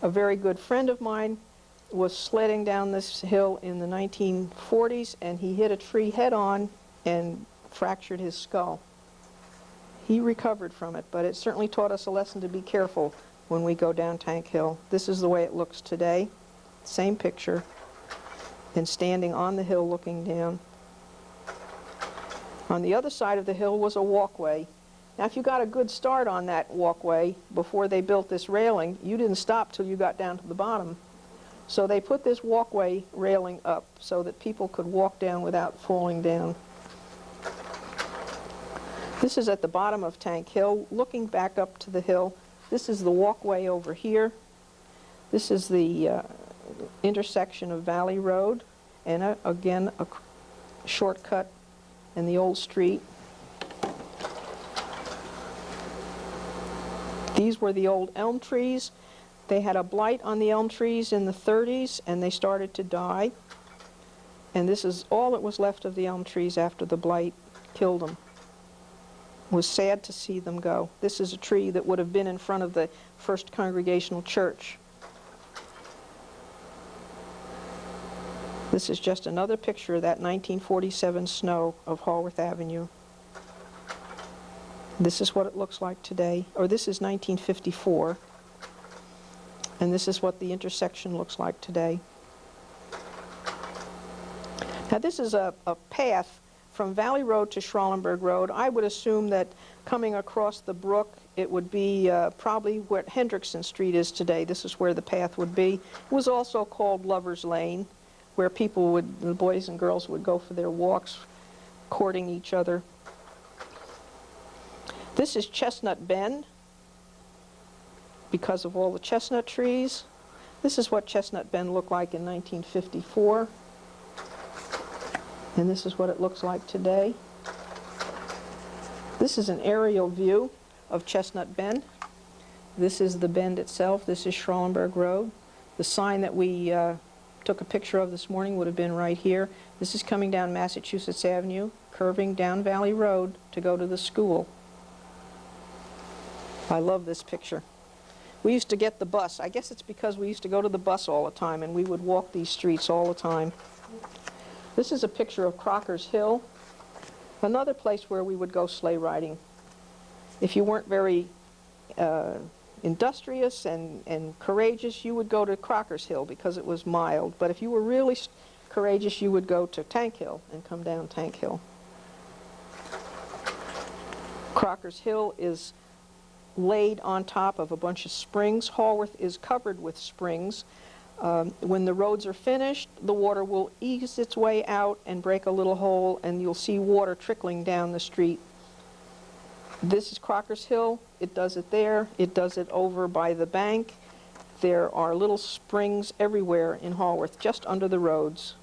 A very good friend of mine was sledding down this hill in the 1940s, and he hit a tree head-on and fractured his skull. He recovered from it, but it certainly taught us a lesson to be careful when we go down Tank Hill. This is the way it looks today. Same picture, and standing on the hill looking down. On the other side of the hill was a walkway. Now, if you got a good start on that walkway before they built this railing, you didn't stop till you got down to the bottom. So they put this walkway railing up so that people could walk down without falling down. This is at the bottom of Tank Hill, looking back up to the hill. This is the walkway over here. This is the intersection of Valley Road, and again a shortcut in the old street. These were the old elm trees. They had a blight on the elm trees in the 30s, and they started to die. And this is all that was left of the elm trees after the blight killed them. It was sad to see them go. This is a tree that would have been in front of the First Congregational Church. This is just another picture of that 1947 snow of Haworth Avenue. This is what it looks like today, or this is 1954, and this is what the intersection looks like today. Now this is a path from Valley Road to Schralenberg Road. I would assume that coming across the brook, it would be probably where Hendrickson Street is today. This is where the path would be. It was also called Lover's Lane, where people would, the boys and girls would go for their walks, courting each other. This is Chestnut Bend, because of all the chestnut trees. This is what Chestnut Bend looked like in 1954. And this is what it looks like today. This is an aerial view of Chestnut Bend. This is the bend itself. This is Schralenberg Road. The sign that we took a picture of this morning would have been right here. This is coming down Massachusetts Avenue, curving down Valley Road to go to the school. I love this picture. We used to get the bus. I guess it's because we used to go to the bus all the time, and we would walk these streets all the time. This is a picture of Crocker's Hill, another place where we would go sleigh riding. If you weren't very industrious and courageous, you would go to Crocker's Hill because it was mild. But if you were really courageous, you would go to Tank Hill and come down Tank Hill. Crocker's Hill is laid on top of a bunch of springs. Haworth is covered with springs. When the roads are finished, the water will ease its way out and break a little hole, and you'll see water trickling down the street. This is Crocker's Hill. It does it there. It does it over by the bank. There are little springs everywhere in Haworth, just under the roads.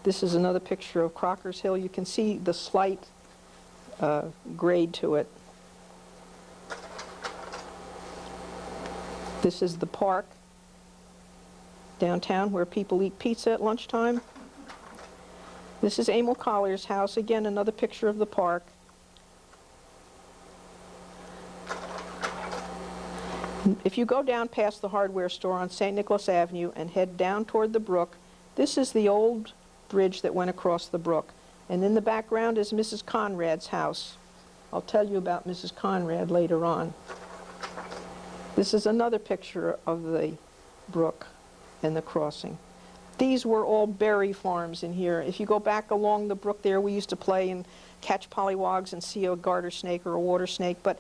This is another picture of Crocker's Hill. You can see the slight grade to it. This is the park downtown where people eat pizza at lunchtime. This is Emil Collier's house. Again, another picture of the park. If you go down past the hardware store on St. Nicholas Avenue and head down toward the brook, this is the old bridge that went across the brook. And in the background is Mrs. Conrad's house. I'll tell you about Mrs. Conrad later on. This is another picture of the brook and the crossing. These were all berry farms in here. If you go back along the brook there, we used to play and catch pollywogs and see a garter snake or a water snake, but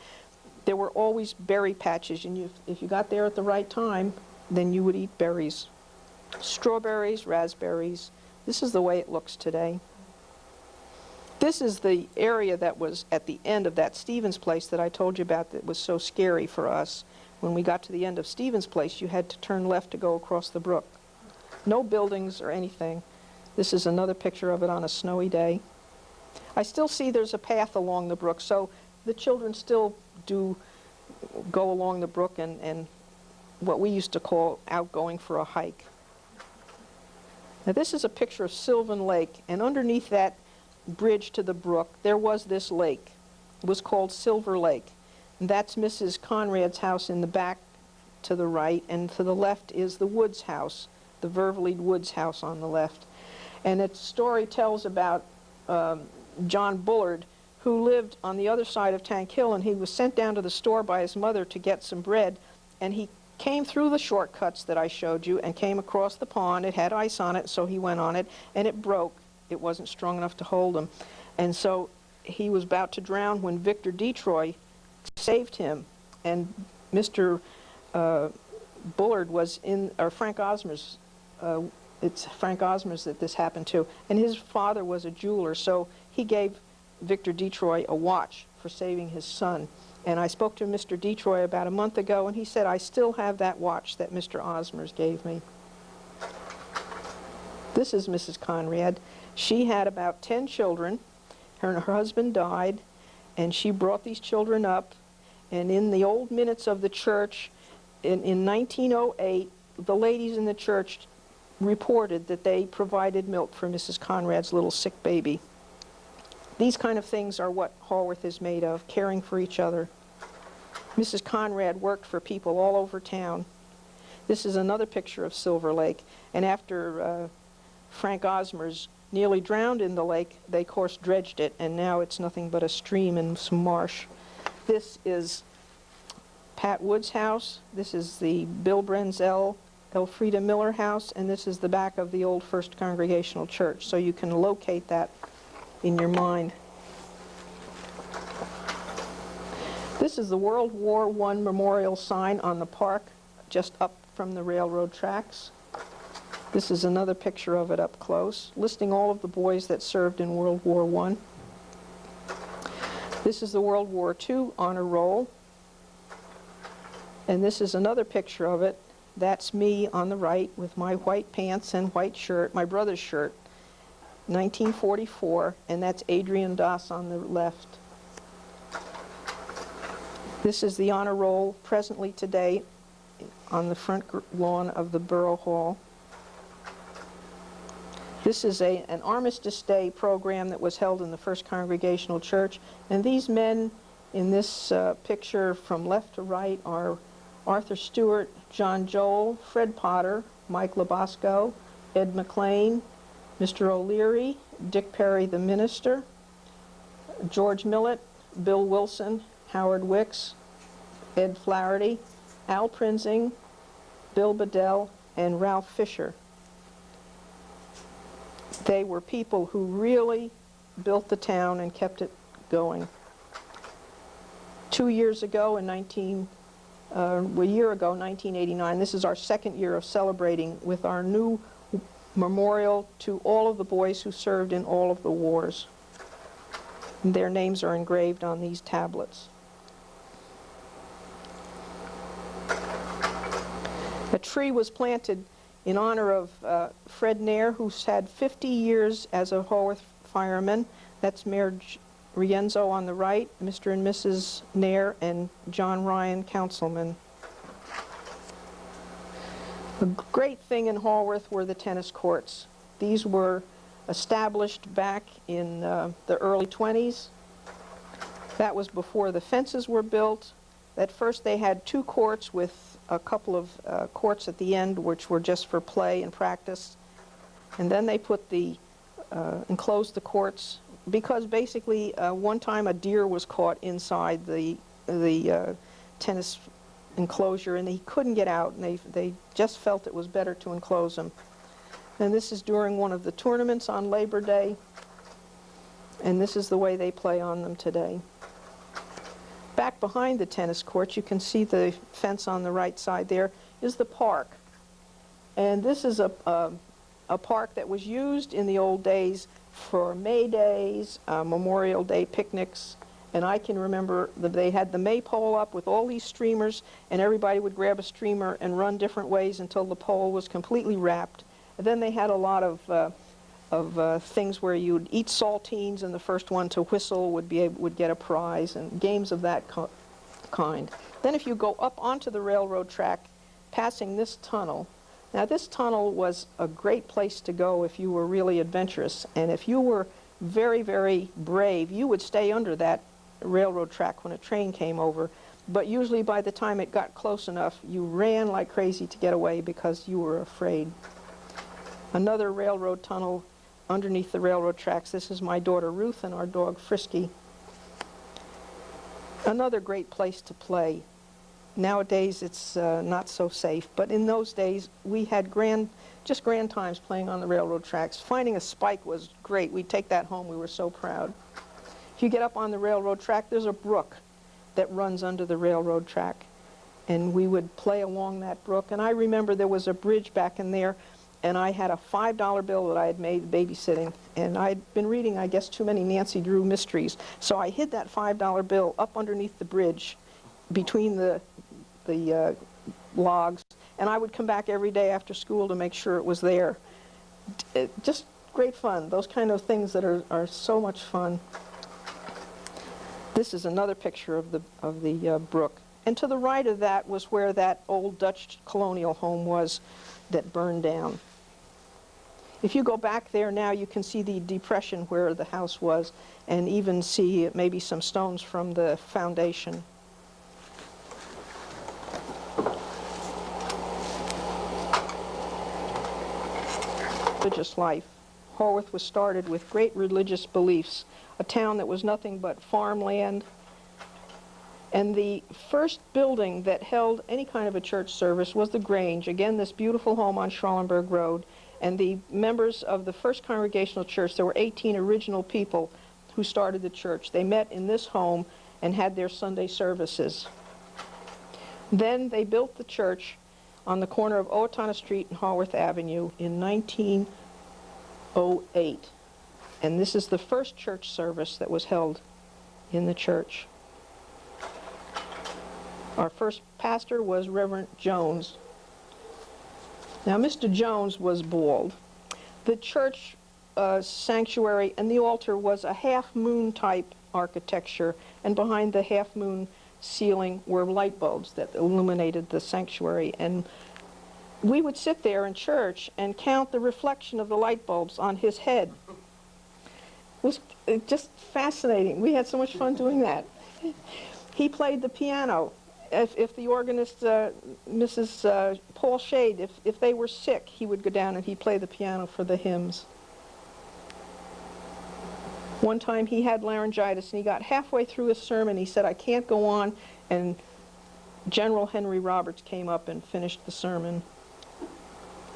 there were always berry patches, and if you got there at the right time, then you would eat berries. Strawberries, raspberries. This is the way it looks today. This is the area that was at the end of that Stevens Place that I told you about that was so scary for us. When we got to the end of Stevens Place, you had to turn left to go across the brook. No buildings or anything. This is another picture of it on a snowy day. I still see there's a path along the brook, so the children still do go along the brook and what we used to call out going for a hike. Now this is a picture of Sylvan Lake, and underneath that bridge to the brook, there was this lake. It was called Silver Lake. And that's Mrs. Conrad's house in the back to the right, and to the left is the Woods house, the Vervely Woods house on the left. And its story tells about John Bullard, who lived on the other side of Tank Hill, and he was sent down to the store by his mother to get some bread, and he came through the shortcuts that I showed you and came across the pond. It had ice on it, so he went on it, and it broke. It wasn't strong enough to hold him. And so he was about to drown when Victor Detroit saved him, and Mr. Bullard was in, or Frank Osmer's, it's Frank Osmer's that this happened to, and his father was a jeweler, so he gave Victor Detroit a watch for saving his son. And I spoke to Mr. Detroit about a month ago, and he said, I still have that watch that Mr. Osmers gave me. This is Mrs. Conrad. She had about 10 children. Her husband died, and she brought these children up. And in the old minutes of the church, in 1908, the ladies in the church reported that they provided milk for Mrs. Conrad's little sick baby. These kind of things are what Haworth is made of, caring for each other. Mrs. Conrad worked for people all over town. This is another picture of Silver Lake, and after Frank Osmers nearly drowned in the lake, they of course dredged it, and now it's nothing but a stream and some marsh. This is Pat Wood's house. This is the Bill Brenzel, Elfrida Miller house, and this is the back of the old First Congregational Church, so you can locate that in your mind. This is the World War I memorial sign on the park, just up from the railroad tracks. This is another picture of it up close, listing all of the boys that served in World War I. This is the World War II honor roll. And this is another picture of it. That's me on the right with my white pants and white shirt, my brother's shirt, 1944, and that's Adrian Doss on the left. This is the honor roll presently today on the front lawn of the Borough Hall. This is an Armistice Day program that was held in the First Congregational Church, and these men in this picture from left to right are Arthur Stewart, John Joel, Fred Potter, Mike Labasco, Ed McLean, Mr. O'Leary, Dick Perry the minister, George Millett, Bill Wilson, Howard Wicks, Ed Flaherty, Al Prinzing, Bill Bedell, and Ralph Fisher. They were people who really built the town and kept it going. 2 years ago, a year ago, 1989, this is our second year of celebrating with our new memorial to all of the boys who served in all of the wars. Their names are engraved on these tablets. A tree was planted in honor of Fred Nair, who's had 50 years as a Haworth fireman. That's Mayor Rienzo on the right, Mr. and Mrs. Nair, and John Ryan, councilman. The great thing in Haworth were the tennis courts. These were established back in the early 20s. That was before the fences were built. At first they had 2 courts with a couple of courts at the end which were just for play and practice. And then they put enclosed the courts because basically one time a deer was caught inside the tennis enclosure and he couldn't get out, and they just felt it was better to enclose him. And this is during one of the tournaments on Labor Day, and this is the way they play on them today. Back behind the tennis courts, you can see the fence on the right side there, is the park. And this is a park that was used in the old days for May Days, Memorial Day picnics, and I can remember that they had the maypole up with all these streamers, and everybody would grab a streamer and run different ways until the pole was completely wrapped. And then they had a lot of things where you'd eat saltines, and the first one to whistle would get a prize, and games of that kind. Then if you go up onto the railroad track, passing this tunnel. Now this tunnel was a great place to go if you were really adventurous, and if you were very, very brave, you would stay under that railroad track when a train came over. But usually by the time it got close enough, you ran like crazy to get away because you were afraid. Another railroad tunnel underneath the railroad tracks. This is my daughter Ruth and our dog Frisky. Another great place to play. Nowadays it's not so safe, but in those days we had just grand times playing on the railroad tracks. Finding a spike was great. We'd take that home. We were so proud. If you get up on the railroad track, there's a brook that runs under the railroad track, and we would play along that brook. And I remember there was a bridge back in there, and I had a $5 bill that I had made babysitting, and I'd been reading, I guess, too many Nancy Drew mysteries, so I hid that $5 bill up underneath the bridge between the logs, and I would come back every day after school to make sure it was there. Just great fun, those kind of things that are so much fun. This is another picture of the brook. And to the right of that was where that old Dutch colonial home was that burned down. If you go back there now, you can see the depression where the house was, and even see maybe some stones from the foundation. Religious life. Haworth was started with great religious beliefs, a town that was nothing but farmland. And the first building that held any kind of a church service was the Grange, again this beautiful home on Schralenberg Road. And the members of the First Congregational Church, there were 18 original people who started the church. They met in this home and had their Sunday services. Then they built the church on the corner of Owatonna Street and Haworth Avenue in 1908. And this is the first church service that was held in the church. Our first pastor was Reverend Jones. Now, Mr. Jones was bald. The church sanctuary and the altar was a half-moon type architecture, and behind the half-moon ceiling were light bulbs that illuminated the sanctuary. And we would sit there in church and count the reflection of the light bulbs on his head. It was just fascinating. We had so much fun doing that. He played the piano. If the organist, Mrs. Paul Shade, if they were sick, he would go down and he'd play the piano for the hymns. One time he had laryngitis and he got halfway through his sermon. He said, "I can't go on," and General Henry Roberts came up and finished the sermon.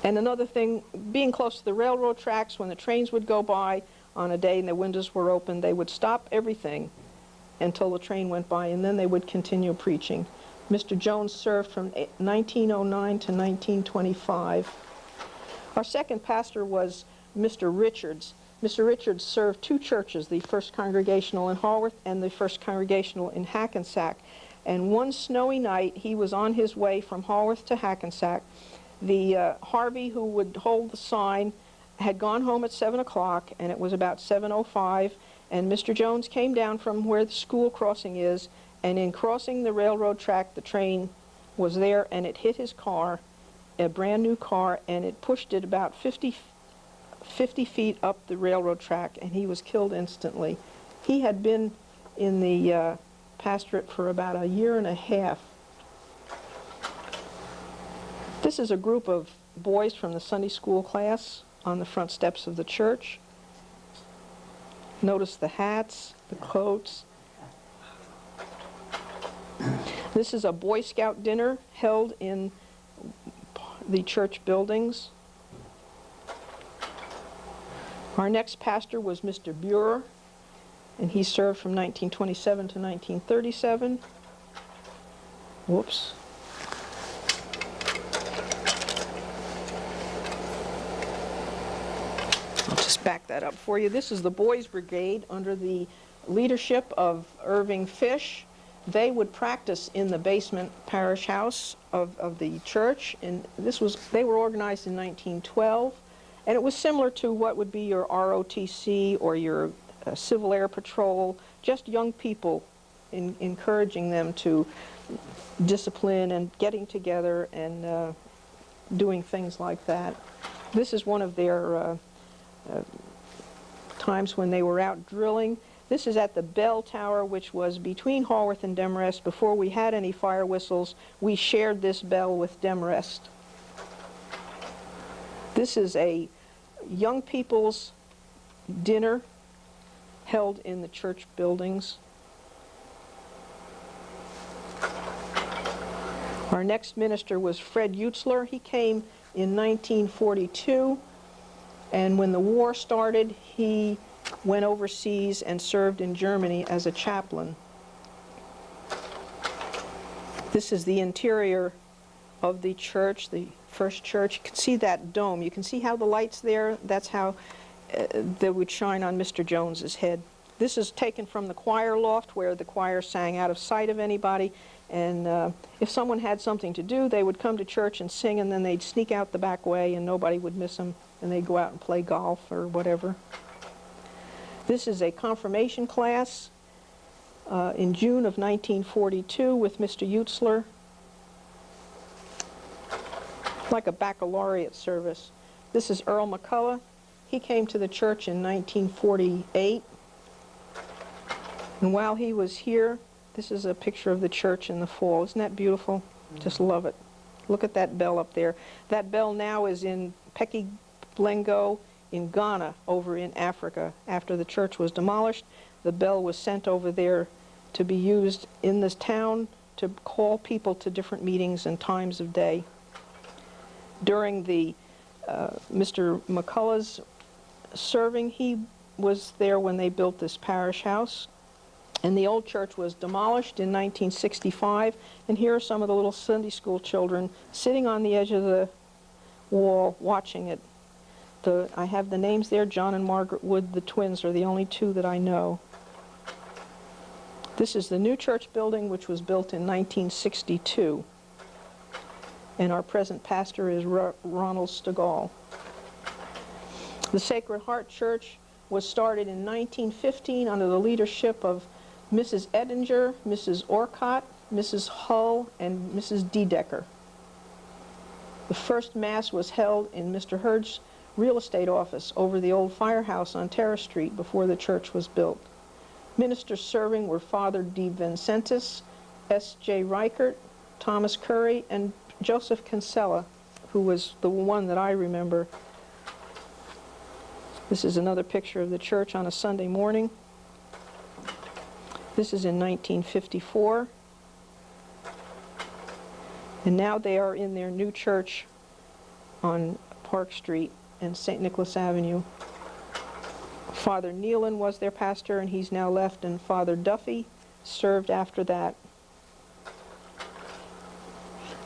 And another thing, being close to the railroad tracks, when the trains would go by on a day and the windows were open, they would stop everything until the train went by, and then they would continue preaching. Mr. Jones served from 1909 to 1925. Our second pastor was Mr. Richards. Mr. Richards served two churches, the First Congregational in Haworth and the First Congregational in Hackensack. And one snowy night, he was on his way from Haworth to Hackensack. The Harvey who would hold the sign had gone home at 7 o'clock, and it was about 7:05, and Mr. Jones came down from where the school crossing is, and in crossing the railroad track, the train was there, and it hit his car, a brand new car, and it pushed it about 50 feet up the railroad track, and he was killed instantly. He had been in the pastorate for about a year and a half. This is a group of boys from the Sunday school class on the front steps of the church. Notice the hats, the coats. This is a Boy Scout dinner held in the church buildings. Our next pastor was Mr. Buer, and he served from 1927 to 1937. Whoops. I'll just back that up for you. This is the Boys Brigade under the leadership of Irving Fish. They would practice in the basement parish house of the church, and they were organized in 1912, and it was similar to what would be your ROTC or your Civil Air Patrol, just young people encouraging them to discipline and getting together and doing things like that. This is one of their times when they were out drilling. This is at the bell tower, which was between Haworth and Demarest. Before we had any fire whistles, we shared this bell with Demarest. This is a young people's dinner held in the church buildings. Our next minister was Fred Utzler. He came in 1942, and when the war started, he went overseas and served in Germany as a chaplain. This is the interior of the church, the first church. You can see that dome. You can see how the lights there, that's how they would shine on Mr. Jones's head. This is taken from the choir loft where the choir sang out of sight of anybody, and if someone had something to do, they would come to church and sing, and then they'd sneak out the back way and nobody would miss them, and they'd go out and play golf or whatever. This is a confirmation class in June of 1942 with Mr. Utzler, like a baccalaureate service. This is Earl McCullough. He came to the church in 1948. And while he was here, this is a picture of the church in the fall. Isn't that beautiful? Just love it. Look at that bell up there. That bell now is in Peki-Blengo in Ghana, over in Africa. After the church was demolished, the bell was sent over there to be used in this town to call people to different meetings and times of day. During the Mr. McCullough's serving, he was there when they built this parish house. And the old church was demolished in 1965, and here are some of the little Sunday school children sitting on the edge of the wall watching it. I have the names there. John and Margaret Wood, the twins, are the only two that I know. This is the new church building, which was built in 1962. And our present pastor is Ronald Stegall. The Sacred Heart Church was started in 1915 under the leadership of Mrs. Edinger, Mrs. Orcott, Mrs. Hull, and Mrs. Dedecker. The first Mass was held in Mr. Hurd's real estate office over the old firehouse on Terrace Street before the church was built. Ministers serving were Father D. Vincentis, S. J. Reichert, Thomas Curry, and Joseph Kinsella, who was the one that I remember. This is another picture of the church on a Sunday morning. This is in 1954. And now they are in their new church on Park Street and St. Nicholas Avenue. Father Nealon was their pastor, and he's now left, and Father Duffy served after that.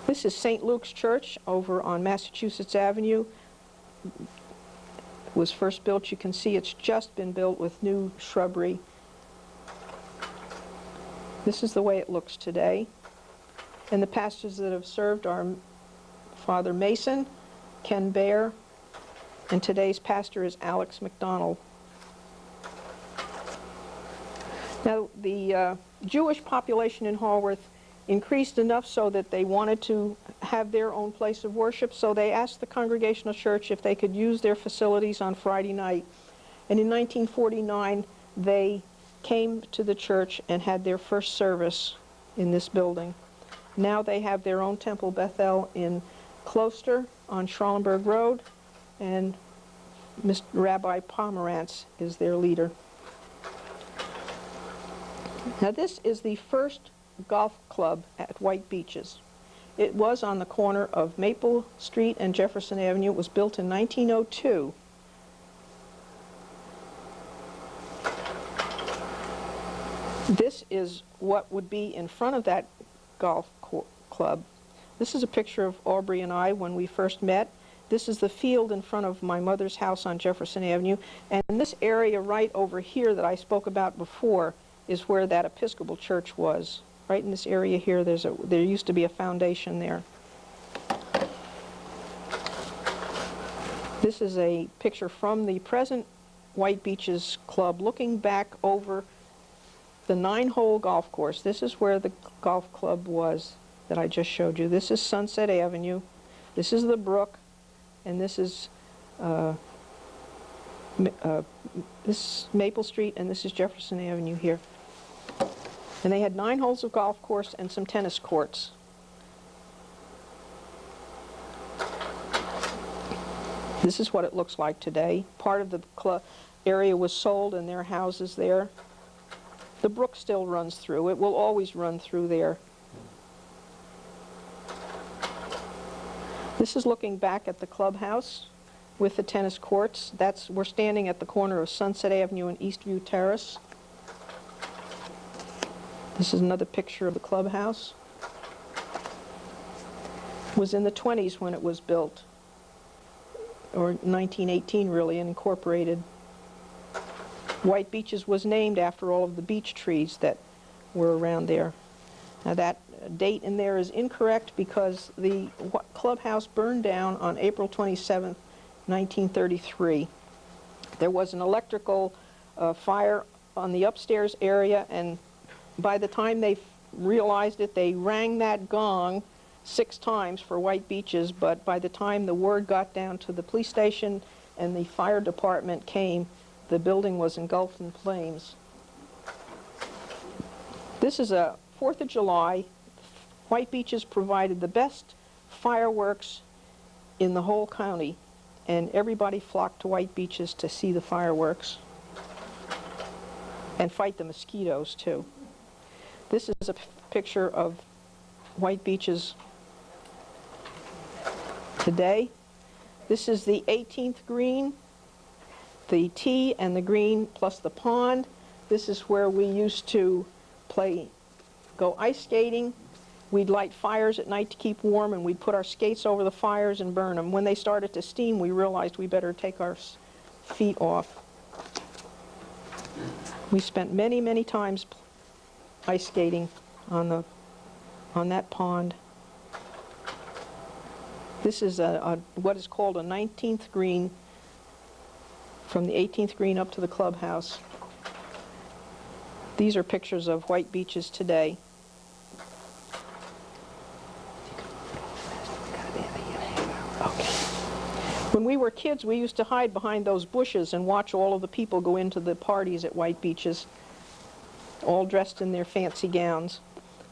This is St. Luke's Church over on Massachusetts Avenue. It was first built, you can see it's just been built with new shrubbery. This is the way it looks today. And the pastors that have served are Father Mason, Ken Baer, and today's pastor is Alex McDonald. Now, the Jewish population in Haworth increased enough so that they wanted to have their own place of worship, so they asked the Congregational Church if they could use their facilities on Friday night. And in 1949, they came to the church and had their first service in this building. Now they have their own Temple Bethel in Closter on Schralenberg Road, and Mr. Rabbi Pomerantz is their leader. Now this is the first golf club at White Beaches. It was on the corner of Maple Street and Jefferson Avenue. It was built in 1902. This is what would be in front of that golf club. This is a picture of Aubrey and I when we first met. This is the field in front of my mother's house on Jefferson Avenue. And this area right over here that I spoke about before is where that Episcopal church was. Right in this area here, there used to be a foundation there. This is a picture from the present White Beaches Club looking back over the 9-hole golf course. This is where the golf club was that I just showed you. This is Sunset Avenue. This is the brook, and this is Maple Street, and this is Jefferson Avenue here. And they had 9 holes of golf course and some tennis courts. This is what it looks like today. Part of the area was sold and there are houses there. The brook still runs through. It will always run through there. This is looking back at the clubhouse with the tennis courts. We're standing at the corner of Sunset Avenue and Eastview Terrace. This is another picture of the clubhouse. was in the 20s when it was built, or 1918 really, and incorporated. White Beeches was named after all of the beech trees that were around there. Now that date in there is incorrect because the clubhouse burned down on April 27th, 1933. There was an electrical fire on the upstairs area, and by the time they realized it, they rang that gong 6 times for White Beeches, but by the time the word got down to the police station and the fire department came, the building was engulfed in flames. This is a 4th of July. White Beeches provided the best fireworks in the whole county, and everybody flocked to White Beeches to see the fireworks and fight the mosquitoes too. This is a picture of White Beeches today. This is the 18th green, the tee and the green plus the pond. This is where we used to go ice skating. We'd light fires at night to keep warm, and we'd put our skates over the fires and burn them. When they started to steam, we realized we better take our feet off. We spent many, many times ice skating on that pond. This is what is called a 19th green, from the 18th green up to the clubhouse. These are pictures of White Beeches today. Okay. When we were kids, we used to hide behind those bushes and watch all of the people go into the parties at White Beeches, all dressed in their fancy gowns.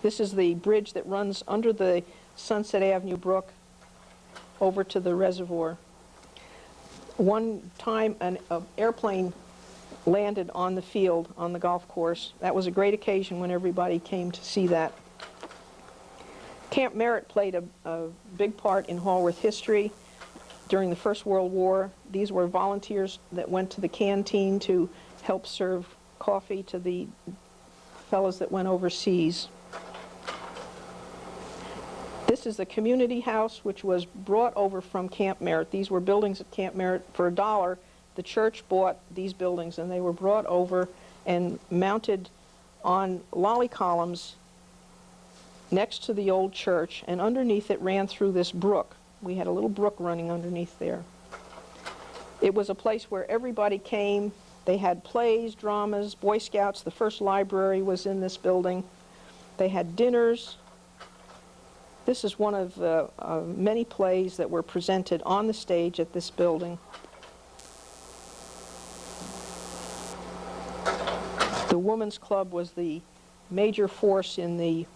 This is the bridge that runs under the Sunset Avenue Brook over to the reservoir. One time an airplane landed on the field on the golf course. That was a great occasion when everybody came to see that. Camp Merritt played a big part in Haworth history during the First World War. These were volunteers that went to the canteen to help serve coffee to the fellows that went overseas. This is the community house, which was brought over from Camp Merritt. These were buildings at Camp Merritt. For $1, the church bought these buildings, and they were brought over and mounted on lolly columns next to the old church, and underneath it ran through this brook. We had a little brook running underneath there. It was a place where everybody came. They had plays, dramas, Boy Scouts. The first library was in this building. They had dinners. This is one of many plays that were presented on the stage at this building. The Women's Club was the major force in the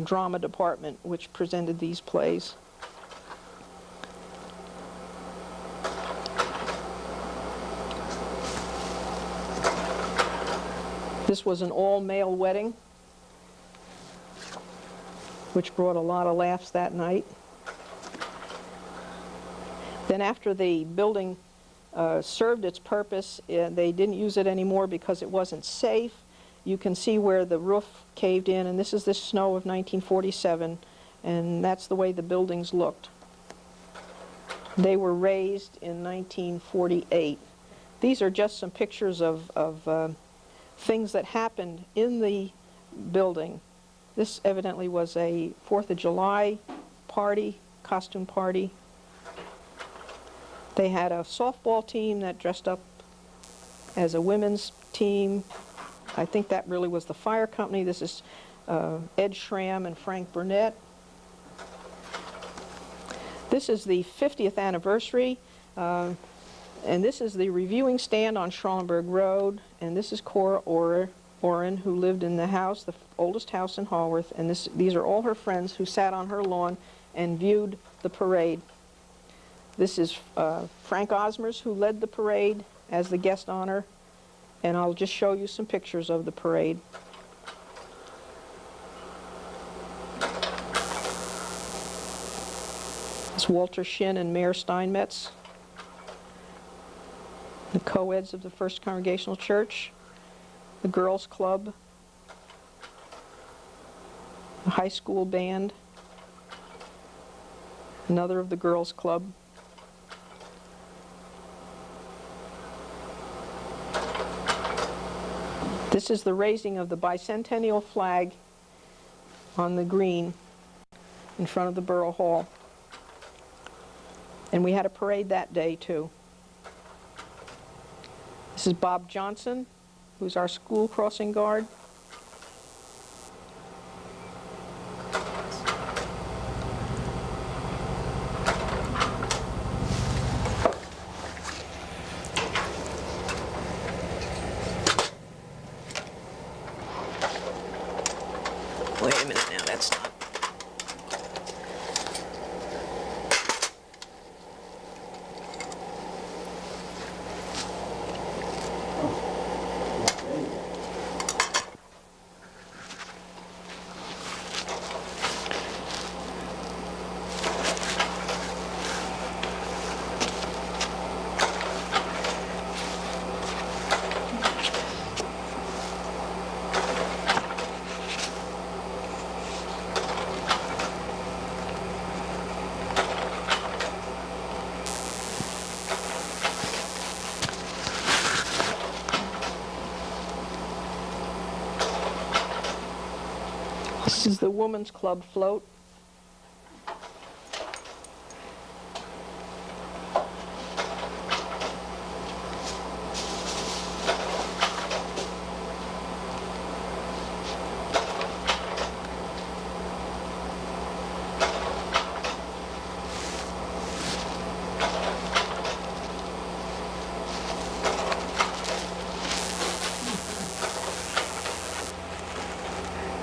drama department, which presented these plays. This was an all-male wedding, which brought a lot of laughs that night. Then after the building served its purpose, they didn't use it anymore because it wasn't safe. You can see where the roof caved in, and this is the snow of 1947, and that's the way the buildings looked. They were raised in 1948. These are just some pictures of things that happened in the building. This evidently was a 4th of July party, costume party. They had a softball team that dressed up as a women's team. I think that really was the fire company. This is Ed Schramm and Frank Burnett. This is the 50th anniversary, and this is the reviewing stand on Schallenberg Road, and this is Cora Oren, who lived in the house, the oldest house in Haworth, and these are all her friends who sat on her lawn and viewed the parade. This is Frank Osmers, who led the parade as the guest honor, and I'll just show you some pictures of the parade. It's Walter Shin and Mayor Steinmetz, the co-eds of the First Congregational Church, the Girls Club, the high school band. Another of the girls' club. This is the raising of the bicentennial flag on the green in front of the Borough Hall. And we had a parade that day, too. This is Bob Johnson, who's our school crossing guard. Wait a minute now, that's not. This is the Women's Club float.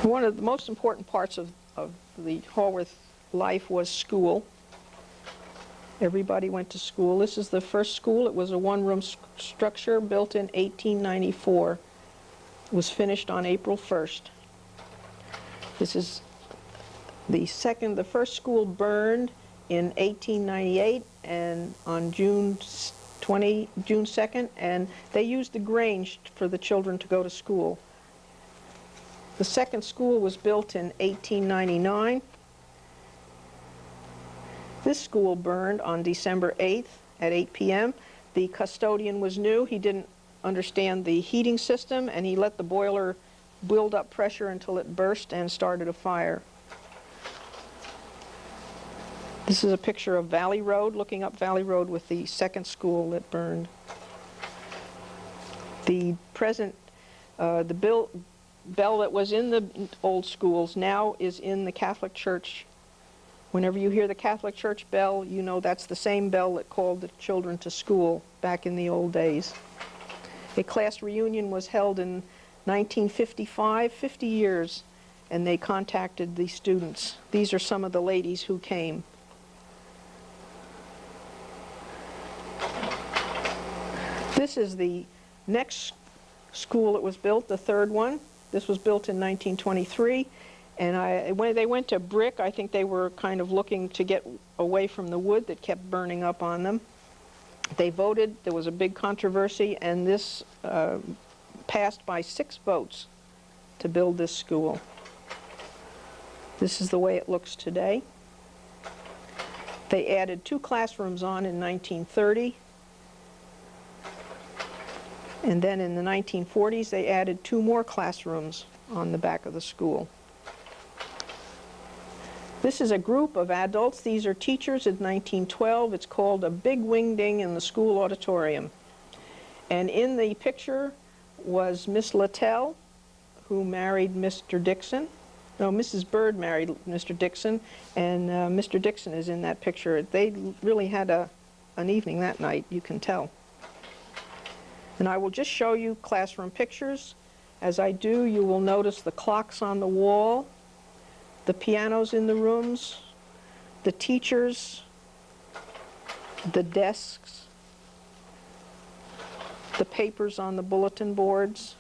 One of the most important parts of the Haworth life was school. Everybody went to school. This is the first school. It was a one-room structure built in 1894. It was finished on April 1st. This is the first school burned in 1898 and on June 2nd, and they used the Grange for the children to go to school. The second school was built in 1899. This school burned on December 8th at 8 p.m. The custodian was new. He didn't understand the heating system, and he let the boiler build up pressure until it burst and started a fire. This is a picture of Valley Road, looking up Valley Road with the second school that burned. The present, bell that was in the old schools now is in the Catholic Church. Whenever you hear the Catholic Church bell, you know that's the same bell that called the children to school back in the old days. A class reunion was held in 1955, 50 years, and they contacted the students. These are some of the ladies who came. This is the next school that was built, the third one. This was built in 1923, and when they went to brick, I think they were kind of looking to get away from the wood that kept burning up on them. They voted, there was a big controversy, and this passed by 6 votes to build this school. This is the way it looks today. They added 2 classrooms on in 1930. And then in the 1940s, they added 2 more classrooms on the back of the school. This is a group of adults. These are teachers in 1912. It's called a big wing-ding in the school auditorium. And in the picture was Miss Littell, who married Mr. Dixon. No, Mrs. Bird married Mr. Dixon, and Mr. Dixon is in that picture. They really had an evening that night, you can tell. And I will just show you classroom pictures. As I do, you will notice the clocks on the wall, the pianos in the rooms, the teachers, the desks, the papers on the bulletin boards,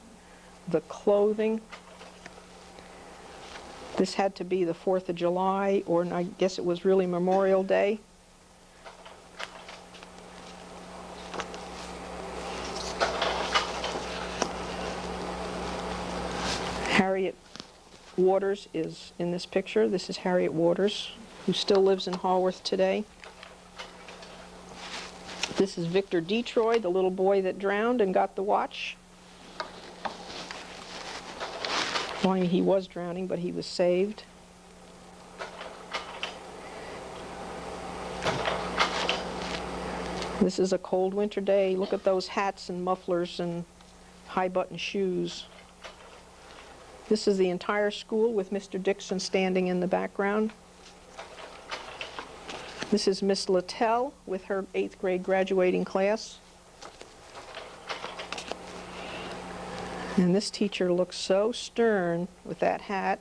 the clothing. This had to be the 4th of July, or I guess it was really Memorial Day. Harriet Waters is in this picture. This is Harriet Waters. who still lives in Haworth today. This is Victor Detroit, the little boy that drowned and got the watch. Well, I mean, he was drowning, but he was saved. This is a cold winter day. Look at those hats and mufflers and high-button shoes. This is the entire school with Mr. Dixon standing in the background. This is Miss Littell with her 8th grade graduating class. And this teacher looks so stern with that hat.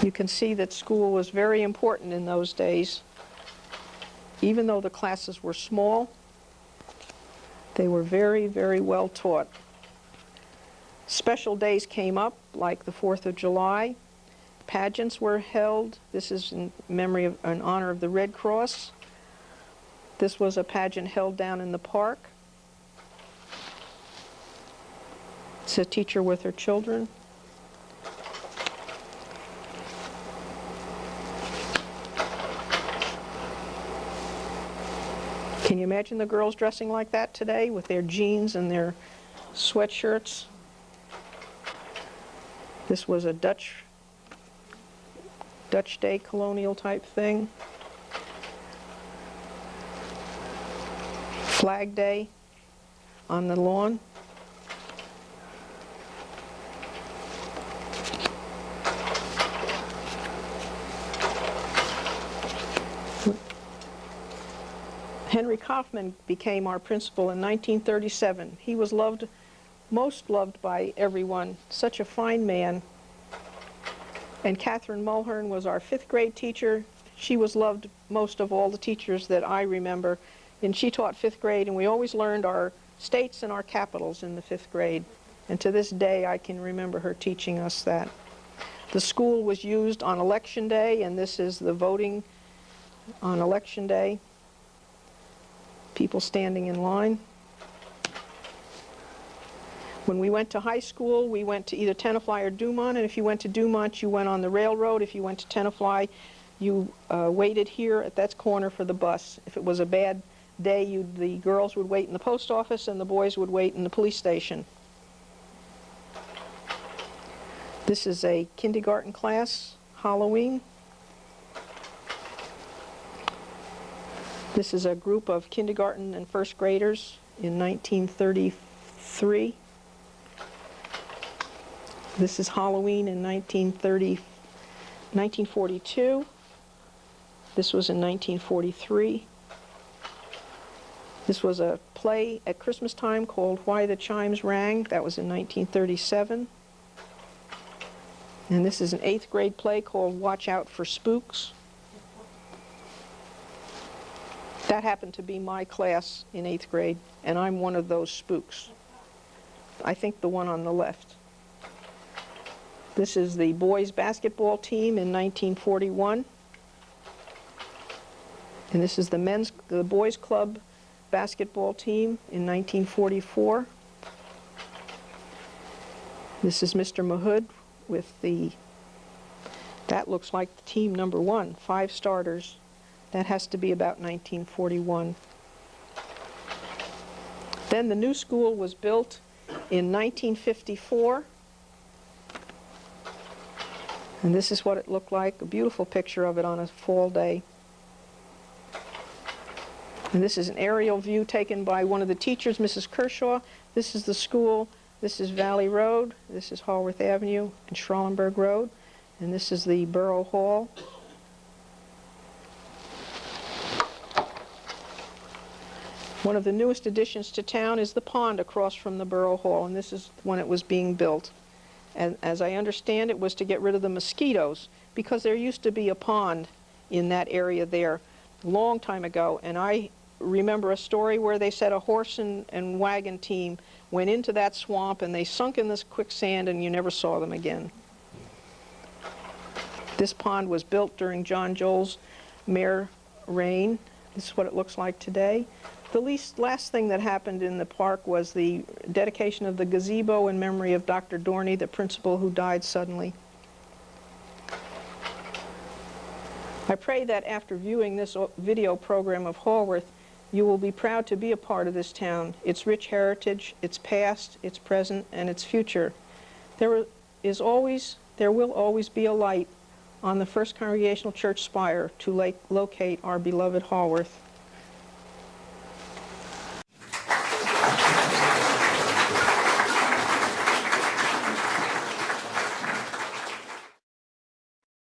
You can see that school was very important in those days. Even though the classes were small, they were very, very well taught. Special days came up, like the 4th of July. Pageants were held. This is in memory of, in honor of the Red Cross. This was a pageant held down in the park. It's a teacher with her children. Can you imagine the girls dressing like that today with their jeans and their sweatshirts? This was a Dutch Day colonial type thing. Flag Day on the lawn. Henry Kaufman became our principal in 1937. He was loved, most loved by everyone. Such a fine man. And Catherine Mulhern was our 5th grade teacher. She was loved most of all the teachers that I remember. And she taught 5th grade, and we always learned our states and our capitals in the 5th grade. And to this day, I can remember her teaching us that. The school was used on Election Day, and this is the voting on Election Day. People standing in line. When we went to high school, we went to either Tenafly or Dumont, and if you went to Dumont, you went on the railroad. If you went to Tenafly, you waited here at that corner for the bus. If it was a bad day, the girls would wait in the post office and the boys would wait in the police station. This is a kindergarten class, Halloween. This is a group of kindergarten and 1st graders in 1933. This is Halloween in 1942. This was in 1943. This was a play at Christmas time called Why the Chimes Rang. That was in 1937. And this is an 8th grade play called Watch Out for Spooks. That happened to be my class in 8th grade, and I'm one of those spooks. I think the one on the left. This is the boys' basketball team in 1941. And this is the boys' club basketball team in 1944. This is Mr. Mahood with that looks like the team number 1, 5 starters. That has to be about 1941. Then the new school was built in 1954. And this is what it looked like, a beautiful picture of it on a fall day. And this is an aerial view taken by one of the teachers, Mrs. Kershaw. This is the school. This is Valley Road. This is Haworth Avenue and Schralenberg Road. And this is the Borough Hall. One of the newest additions to town is the pond across from the Borough Hall, and this is when it was being built. And as I understand, it was to get rid of the mosquitoes, because there used to be a pond in that area there a long time ago, and I remember a story where they said a horse and wagon team went into that swamp and they sunk in this quicksand and you never saw them again. This pond was built during John Joel's rain. This is what it looks like today. The last thing that happened in the park was the dedication of the gazebo in memory of Dr. Dorney, the principal who died suddenly. I pray that after viewing this video program of Haworth, you will be proud to be a part of this town, its rich heritage, its past, its present, and its future. There will always be a light on the First Congregational Church spire to locate our beloved Haworth.